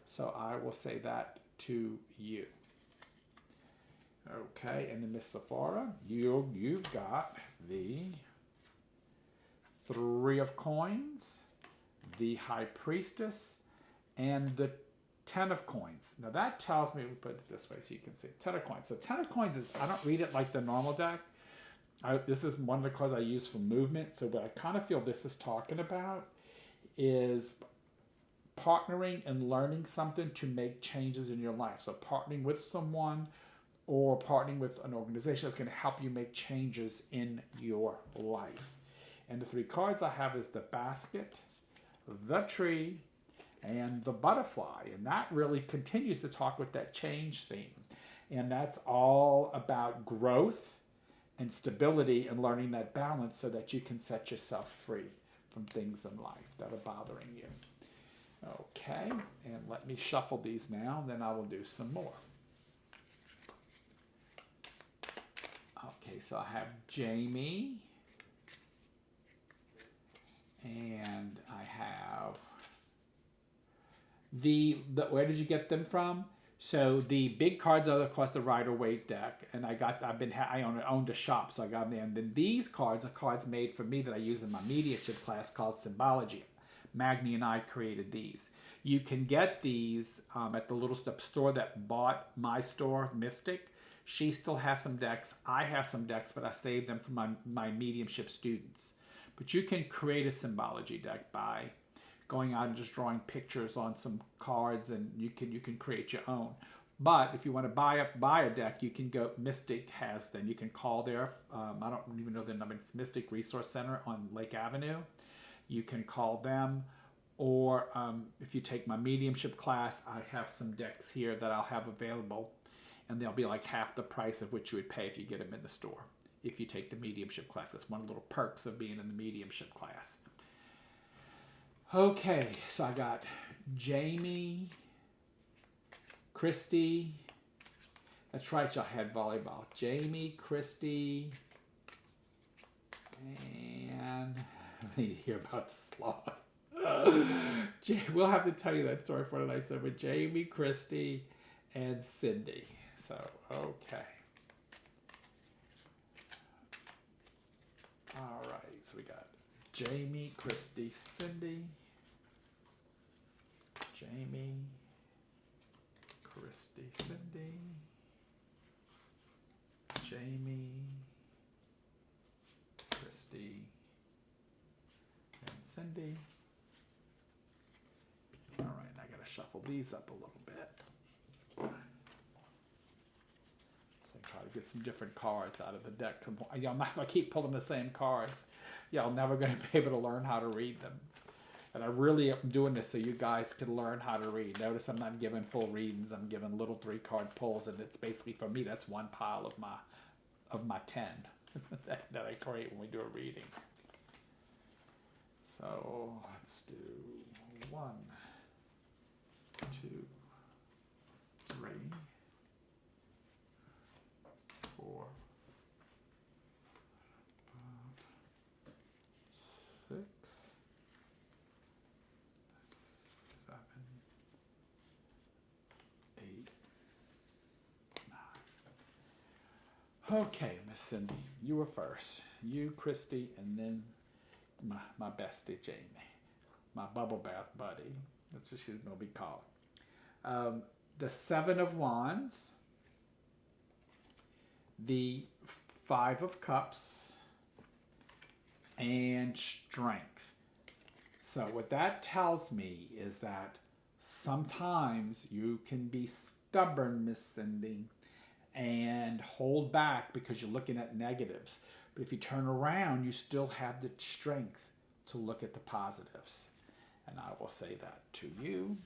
So I will say that to you. Okay, and then Miss Safara, you've got the Three of Coins, the High Priestess, and the Ten of Coins. Now that tells me, we put it this way so you can see, Ten of Coins. So Ten of Coins is, I don't read it like the normal deck. This is one of the cards I use for movement. So what I kind of feel this is talking about is partnering and learning something to make changes in your life. So partnering with someone or partnering with an organization that's going to help you make changes in your life. And the three cards I have is the Basket, the Tree, and the Butterfly. And that really continues to talk with that change theme. And that's all about growth and stability and learning that balance so that you can set yourself free from things in life that are bothering you. Okay, and let me shuffle these now, then I will do some more. Okay, so I have Jamie, and I have where did you get them from? So the big cards are of course the Rider-Waite deck, and I owned a shop, so I got them there. And then these cards are cards made for me that I use in my mediumship class called Symbology. Magni and I created these. You can get these at the little store that bought my store, Mystic. She still has some decks. I have some decks, but I saved them for my mediumship students. But you can create a Symbology deck by going out and just drawing pictures on some cards, and you can create your own. But if you want to buy a deck, you can go. Mystic has them. You can call there. I don't even know the number. It's Mystic Resource Center on Lake Avenue. You can call them, or if you take my mediumship class, I have some decks here that I'll have available, and they'll be like half the price of what you would pay if you get them in the store. If you take the mediumship class, that's one of the little perks of being in the mediumship class. Okay, so I got Jamie, Christy. That's right, y'all had volleyball. Jamie, Christy, and I need to hear about the sloth. We'll have to tell you that story for tonight. So, with Jamie, Christy, and Cindy. So, okay. All right, so we got Jamie, Christy, Cindy. Jamie, Christy, Cindy. Jamie, Christy, and Cindy. All right, I gotta shuffle these up a little bit. So try to get some different cards out of the deck. If I keep pulling the same cards, y'all never gonna be able to learn how to read them. And I really am doing this so you guys can learn how to read. Notice I'm not giving full readings. I'm giving little 3-card pulls, and it's basically, for me, that's one pile of my 10 that I create when we do a reading. So let's do 1, 2, 3, 4, 5, 6, 7, 8, 9. Okay, Miss Cindy, you were first. You, Christy, and then my bestie, Jamie. My bubble bath buddy. That's what she's going to be called. The 7 of Wands. The 5 of Cups. And Strength. So what that tells me is that sometimes you can be stubborn, Miss Cindy, and hold back because you're looking at negatives. But if you turn around, you still have the strength to look at the positives. And I will say that to you.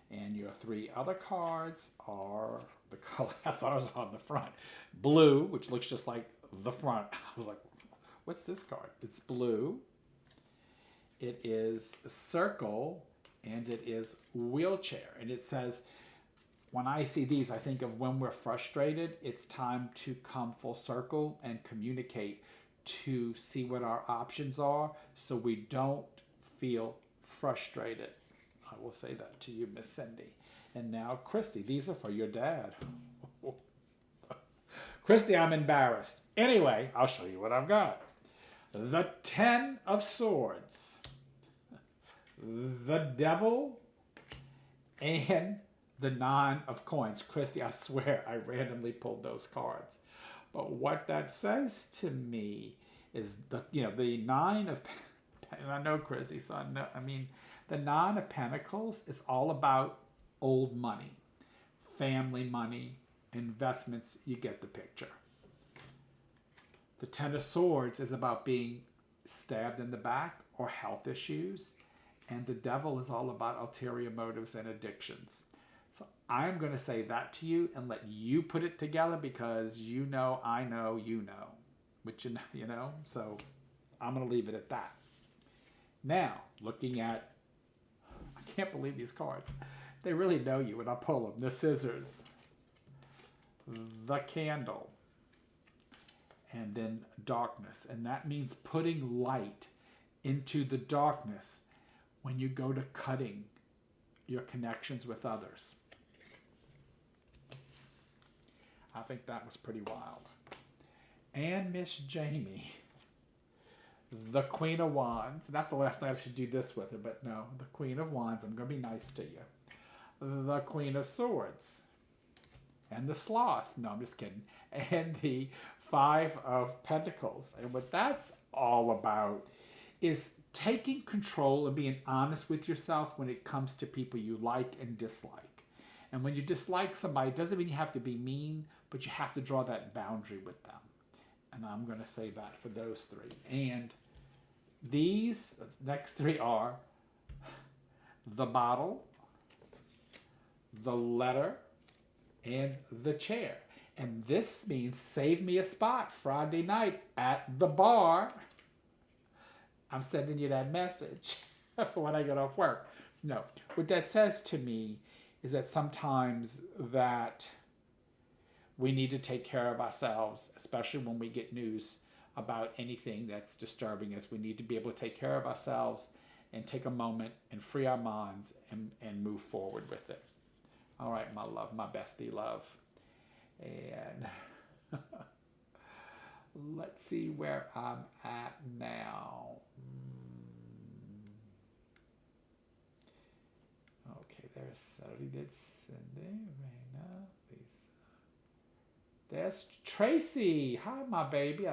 And your 3 other cards are the color I thought was on the front. Blue, which looks just like the front. I was like, what's this card? It's blue. It is a circle, and it is wheelchair. And it says, when I see these, I think of when we're frustrated, it's time to come full circle and communicate to see what our options are so we don't feel frustrated. I will say that to you, Miss Cindy. And now, Christy, these are for your dad. Christy, I'm embarrassed. Anyway, I'll show you what I've got. The 10 of Swords, the Devil, and the 9 of Coins. Christy, I swear I randomly pulled those cards. But what that says to me is the 9 of, and I know Christy, so the 9 of Pentacles is all about old money, family money, investments. You get the picture. The 10 of Swords is about being stabbed in the back or health issues. And the Devil is all about ulterior motives and addictions. So I'm going to say that to you and let you put it together because you know, I know, you know. Which, you know, so I'm going to leave it at that. Now, looking at, I can't believe these cards. They really know you when I pull them. The Scissors, the Candle, and then Darkness. And that means putting light into the darkness when you go to cutting your connections with others. I think that was pretty wild. And Miss Jamie, the Queen of Wands. Not the last night I should do this with her, but no, the Queen of Wands. I'm going to be nice to you. The Queen of Swords. And the Sloth. No, I'm just kidding. And the 5 of Pentacles. And what that's all about is taking control and being honest with yourself when it comes to people you like and dislike. And when you dislike somebody, it doesn't mean you have to be mean, but you have to draw that boundary with them. And I'm going to say that for those three. And these next three are the bottle, the letter, and the chair. And this means save me a spot Friday night at the bar. I'm sending you that message for when I get off work. No, what that says to me is that sometimes that we need to take care of ourselves, especially when we get news about anything that's disturbing us. We need to be able to take care of ourselves and take a moment and free our minds and move forward with it. All right, my love, my bestie love. And let's see where I'm at now. Okay, there's Saturday, that's Cindy, Raina, Lisa. There's Tracy. Hi, my baby.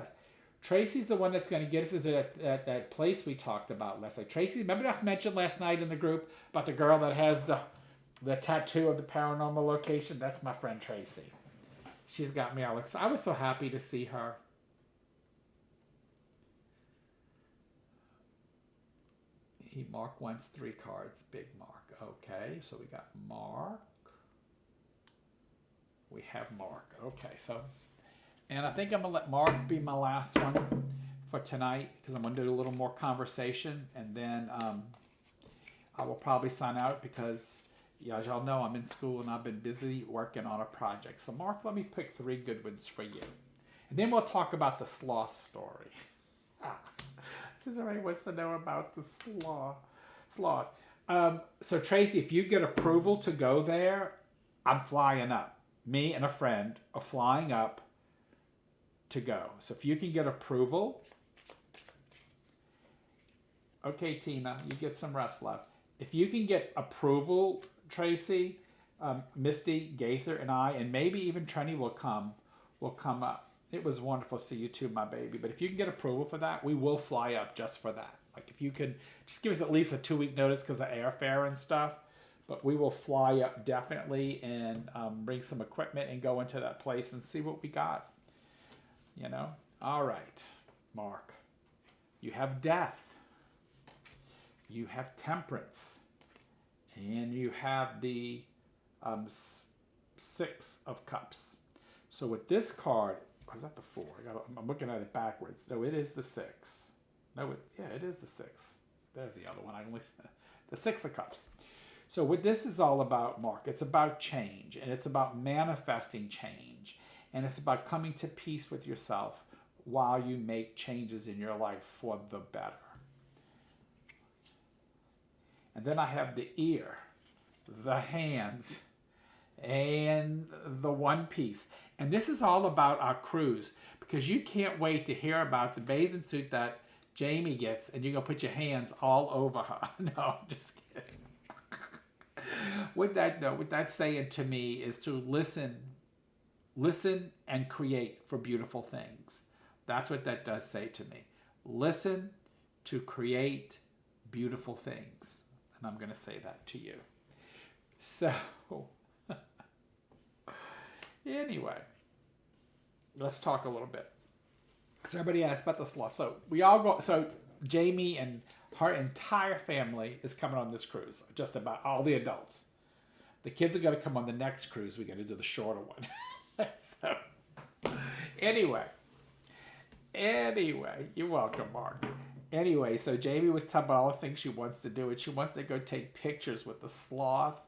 Tracy's the one that's going to get us into that place we talked about last night. Tracy, remember I mentioned last night in the group about the girl that has the tattoo of the paranormal location? That's my friend Tracy. She's got me all excited. I was so happy to see her. Mark wants 3 cards. Big Mark. Okay, so we got Mark. We have Mark. Okay, so, and I think I'm going to let Mark be my last one for tonight because I'm going to do a little more conversation, and then I will probably sign out because, yeah, as y'all know, I'm in school and I've been busy working on a project. So, Mark, let me pick 3 good ones for you. And then we'll talk about the sloth story. Since everybody wants to know about the sloth. So, Tracy, if you get approval to go there, I'm flying up. Me and a friend are flying up to go. So if you can get approval. Okay, Tina, you get some rest left. If you can get approval, Tracy, Misty, Gaither, and I, and maybe even Trenny will come up. It was wonderful to see you too, my baby. But if you can get approval for that, we will fly up just for that. Like if you could just give us at least a 2-week notice because of airfare and stuff. But we will fly up definitely and bring some equipment and go into that place and see what we got. You know? All right, Mark. You have death. You have temperance. And you have the 6 of cups. So with this card, or is that the 4? I'm looking at it backwards. No, it is the 6. No, it is the 6. There's the other one. The 6 of cups. So what this is all about, Mark, it's about change, and it's about manifesting change, and it's about coming to peace with yourself while you make changes in your life for the better. And then I have the ear, the hands, and the one piece. And this is all about our cruise, because you can't wait to hear about the bathing suit that Jamie gets, and you're going to put your hands all over her. No, I'm just kidding. What that's saying to me is to listen and create for beautiful things. That's what that does say to me. Listen to create beautiful things. And I'm going to say that to you. So, anyway, let's talk a little bit. So everybody asked about the sloth. So Jamie and her entire family is coming on this cruise. Just about all the adults. The kids are going to come on the next cruise. We got to do the shorter one. So, anyway, you're welcome, Mark. Anyway, so Jamie was talking about all the things she wants to do, and she wants to go take pictures with the sloth.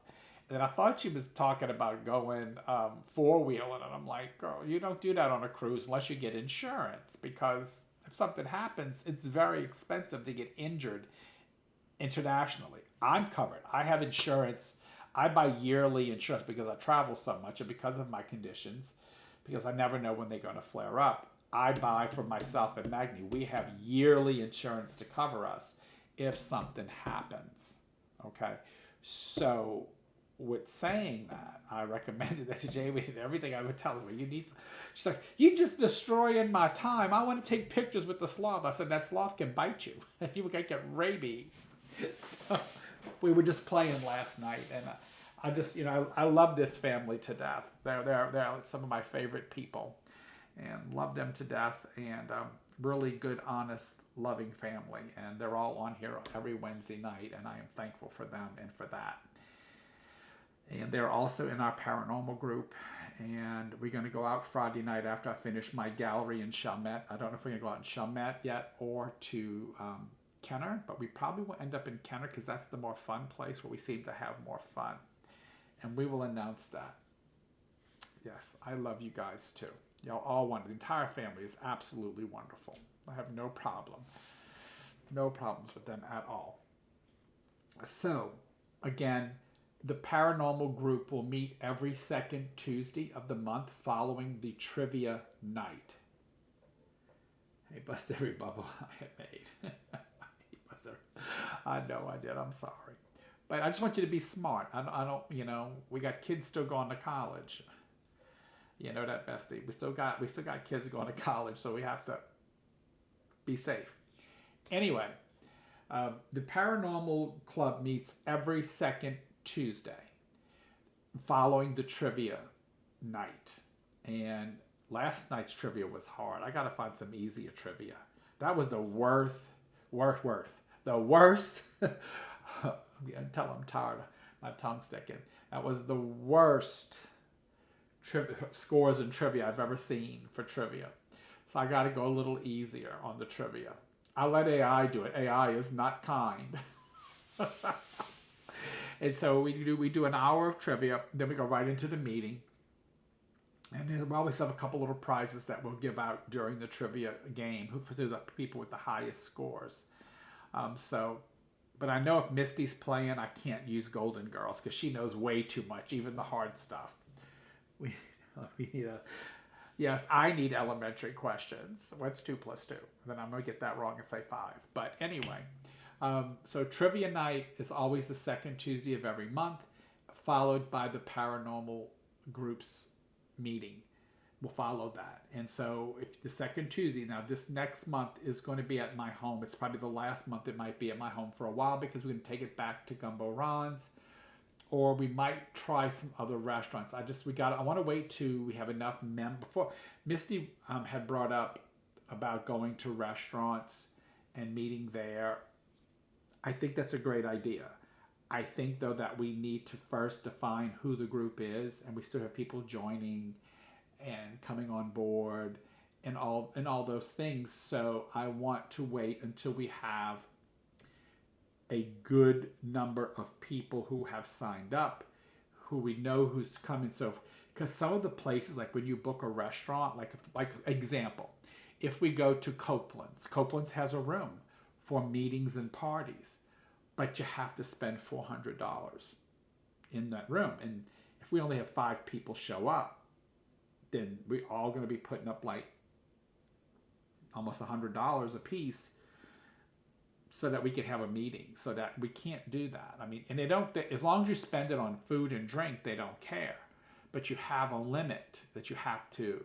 And I thought she was talking about going 4-wheeling, and I'm like, girl, you don't do that on a cruise unless you get insurance, because if something happens, it's very expensive to get injured internationally. I'm covered. I have insurance. I buy yearly insurance because I travel so much and because of my conditions, because I never know when they're going to flare up. I buy for myself and Magni. We have yearly insurance to cover us if something happens. Okay? So with saying that. I recommended that to Jamie, and everything I would tell her, you need. She's like, you just destroying my time. I want to take pictures with the sloth. I said, that sloth can bite you. You would get rabies. So we were just playing last night, and I just, I love this family to death. They're some of my favorite people, and love them to death. And really good, honest, loving family. And they're all on here every Wednesday night, and I am thankful for them and for that. And they're also in our paranormal group. And we're going to go out Friday night after I finish my gallery in Chalmette. I don't know if we're going to go out in Chalmette yet or to Kenner, but we probably will end up in Kenner because that's the more fun place where we seem to have more fun. And we will announce that. Yes, I love you guys too. Y'all all wonderful. The entire family is absolutely wonderful. I have no problem. No problems with them at all. So, again, the paranormal group will meet every second Tuesday of the month following the trivia night. Hey, bust every bubble I have made. I know I did. I'm sorry. But I just want you to be smart. I don't, we got kids still going to college. You know that, Bestie. We still got kids going to college, so we have to be safe. Anyway, the Paranormal Club meets every second Tuesday following the trivia night. And last night's trivia was hard. I got to find some easier trivia. That was the worst. The worst. Until I'm tired of my tongue sticking. That was the worst scores in trivia I've ever seen for trivia. So I got to go a little easier on the trivia. I let AI do it. AI is not kind. And so we do an hour of trivia, then we go right into the meeting. And then we always have a couple little prizes that we'll give out during the trivia game for the people with the highest scores. But I know if Misty's playing, I can't use Golden Girls because she knows way too much, even the hard stuff. We need yes, I need elementary questions. What's 2 + 2? Then I'm going to get that wrong and say 5. But anyway, so trivia night is always the second Tuesday of every month, followed by the paranormal groups meeting. We'll follow that. And so if the second Tuesday, now this next month is going to be at my home. It's probably the last month it might be at my home for a while because we're going to take it back to Gumbo Ron's, or we might try some other restaurants. I want to wait till we have enough before. Misty had brought up about going to restaurants and meeting there. I think that's a great idea. I think though that we need to first define who the group is, and we still have people joining and coming on board and all those things. So I want to wait until we have a good number of people who have signed up, who we know who's coming. So because some of the places, like when you book a restaurant, like example, if we go to Copeland's has a room for meetings and parties, but you have to spend $400 in that room. And if we only have 5 people show up, then we're all going to be putting up like almost $100 a piece so that we can have a meeting. So that we can't do that. I mean, and as long as you spend it on food and drink, they don't care. But you have a limit that you have to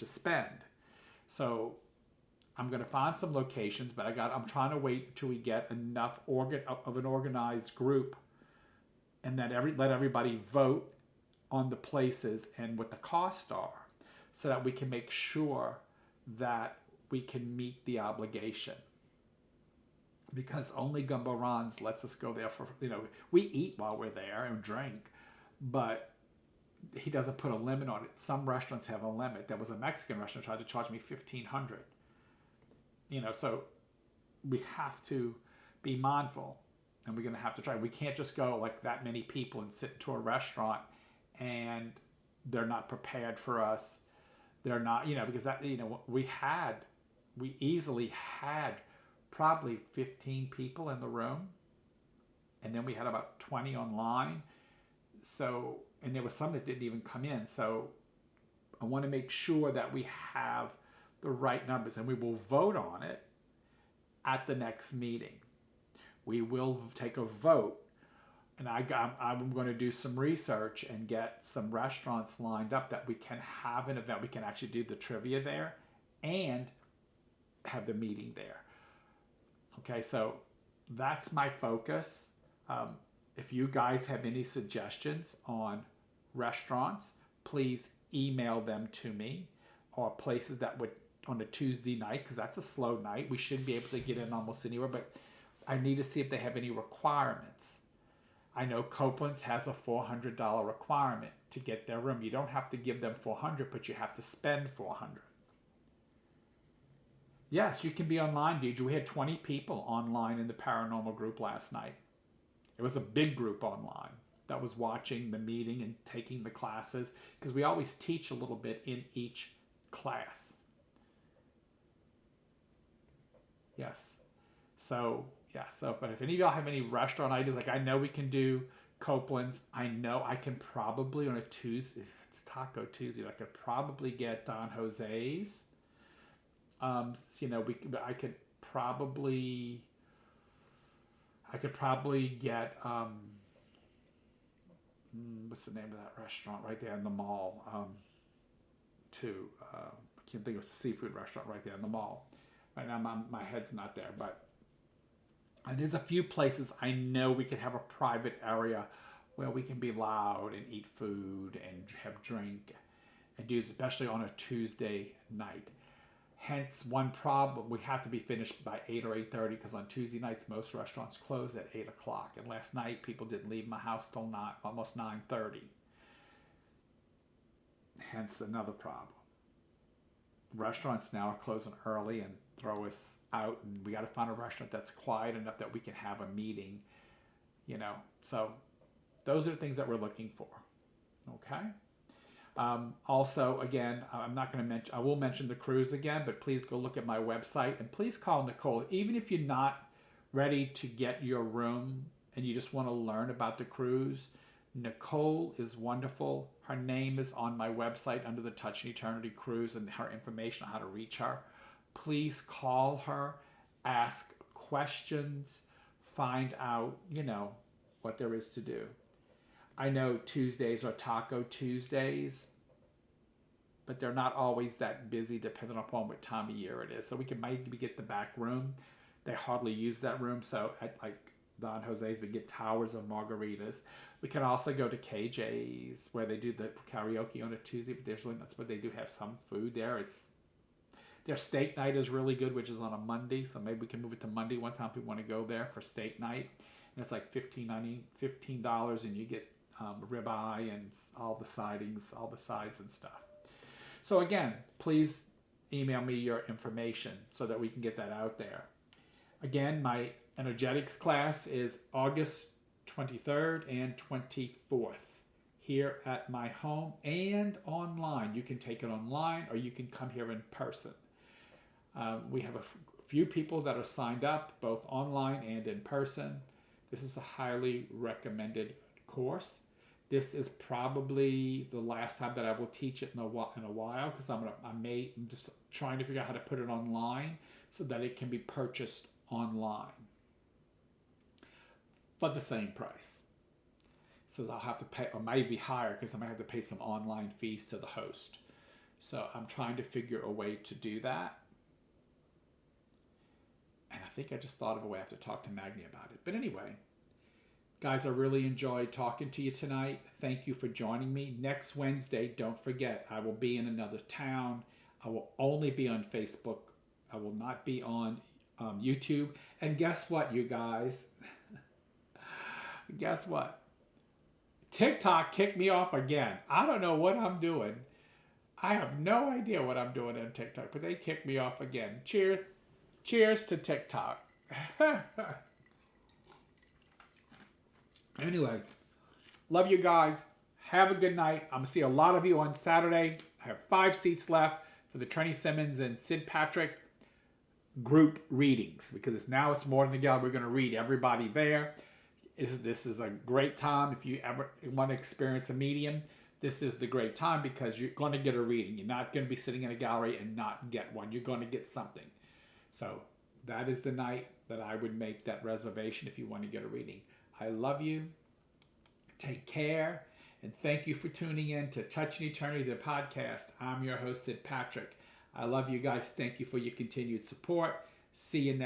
spend. So I'm going to find some locations, but I'm trying to wait until we get enough of an organized group, and then let everybody vote on the places and what the costs are, so that we can make sure that we can meet the obligation. Because only Gumbo Ron's lets us go there for, we eat while we're there and drink, but he doesn't put a limit on it. Some restaurants have a limit. There was a Mexican restaurant tried to charge me $1,500. So we have to be mindful, and we're going to have to try. We can't just go like that many people and sit to a restaurant and they're not prepared for us. They're not, because that, we easily had probably 15 people in the room, and then we had about 20 online. So, and there was some that didn't even come in. So I want to make sure that we have the right numbers, and we will vote on it at the next meeting. We will take a vote and I'm going to do some research and get some restaurants lined up that we can have an event. We can actually do the trivia there and have the meeting there. Okay, so that's my focus. If you guys have any suggestions on restaurants, please email them to me, or places that would on a Tuesday night, because that's a slow night. We should be able to get in almost anywhere, but I need to see if they have any requirements. I know Copeland's has a $400 requirement to get their room. You don't have to give them $400, but you have to spend $400. Yes, you can be online, Deidre. We had 20 people online in the paranormal group last night. It was a big group online that was watching the meeting and taking the classes, because we always teach a little bit in each class. Yes. So, yeah. So, but if any of y'all have any restaurant ideas, like I know we can do Copeland's. I know I can probably on a Tuesday, if it's Taco Tuesday, I could probably get Don Jose's. You know, I could probably get what's the name of that restaurant right there in the mall? Too. I can't think of a seafood restaurant right there in the mall. Right now, my head's not there, but there's a few places I know we could have a private area where we can be loud and eat food and have drink and do, especially on a Tuesday night. Hence, one problem, we have to be finished by 8 or 8:30, because on Tuesday nights, most restaurants close at 8 o'clock. And last night, people didn't leave my house till almost 9:30. Hence, another problem. Restaurants now are closing early and throw us out, and we got to find a restaurant that's quiet enough that we can have a meeting, you know. So those are the things that we're looking for. Okay. Also, again, I'm not going to mention, I will mention the cruise again, but please go look at my website, and please call Nicole. Even if you're not ready to get your room and you just want to learn about the cruise, Nicole is wonderful. Her name is on my website under the Touch Eternity Cruise, and her information on how to reach her. Please call her, ask questions, find out, you know, what there is to do. I know Tuesdays are Taco Tuesdays, but they're not always that busy depending upon what time of year it is. So we can maybe get the back room. They hardly use that room. So at like Don Jose's, we get towers of margaritas. We can also go to KJ's where they do the karaoke on a Tuesday, but there's really not, but they do have some food there. Their steak night is really good, which is on a Monday. So maybe we can move it to Monday one time if we want to go there for steak night. And it's like $15, and you get ribeye and all the sidings, all the sides and stuff. So again, please email me your information so that we can get that out there. Again, my energetics class is August 23rd and 24th here at my home and online. You can take it online or you can come here in person. We have a few people that are signed up, both online and in person. This is a highly recommended course. This is probably the last time that I will teach it in a while, because I'm just trying to figure out how to put it online so that it can be purchased online for the same price. So I'll have to pay, or maybe higher, because I might have to pay some online fees to the host. So I'm trying to figure a way to do that. And I think I just thought of a way. I have to talk to Magni about it. But anyway, guys, I really enjoyed talking to you tonight. Thank you for joining me. Next Wednesday, don't forget, I will be in another town. I will only be on Facebook. I will not be on YouTube. And guess what, you guys? Guess what? TikTok kicked me off again. I don't know what I'm doing. I have no idea what I'm doing on TikTok, but they kicked me off again. Cheers to TikTok. Anyway, love you guys. Have a good night. I'm going to see a lot of you on Saturday. I have 5 seats left for the Trenny Simmons and Sid Patrick group readings, because it's more than a gala. We're going to read everybody there. This is a great time. If you ever want to experience a medium, this is the great time, because you're going to get a reading. You're not going to be sitting in a gallery and not get one. You're going to get something. So that is the night that I would make that reservation if you want to get a reading. I love you. Take care. And thank you for tuning in to Touching Eternity, the podcast. I'm your host, Sid Patrick. I love you guys. Thank you for your continued support. See you next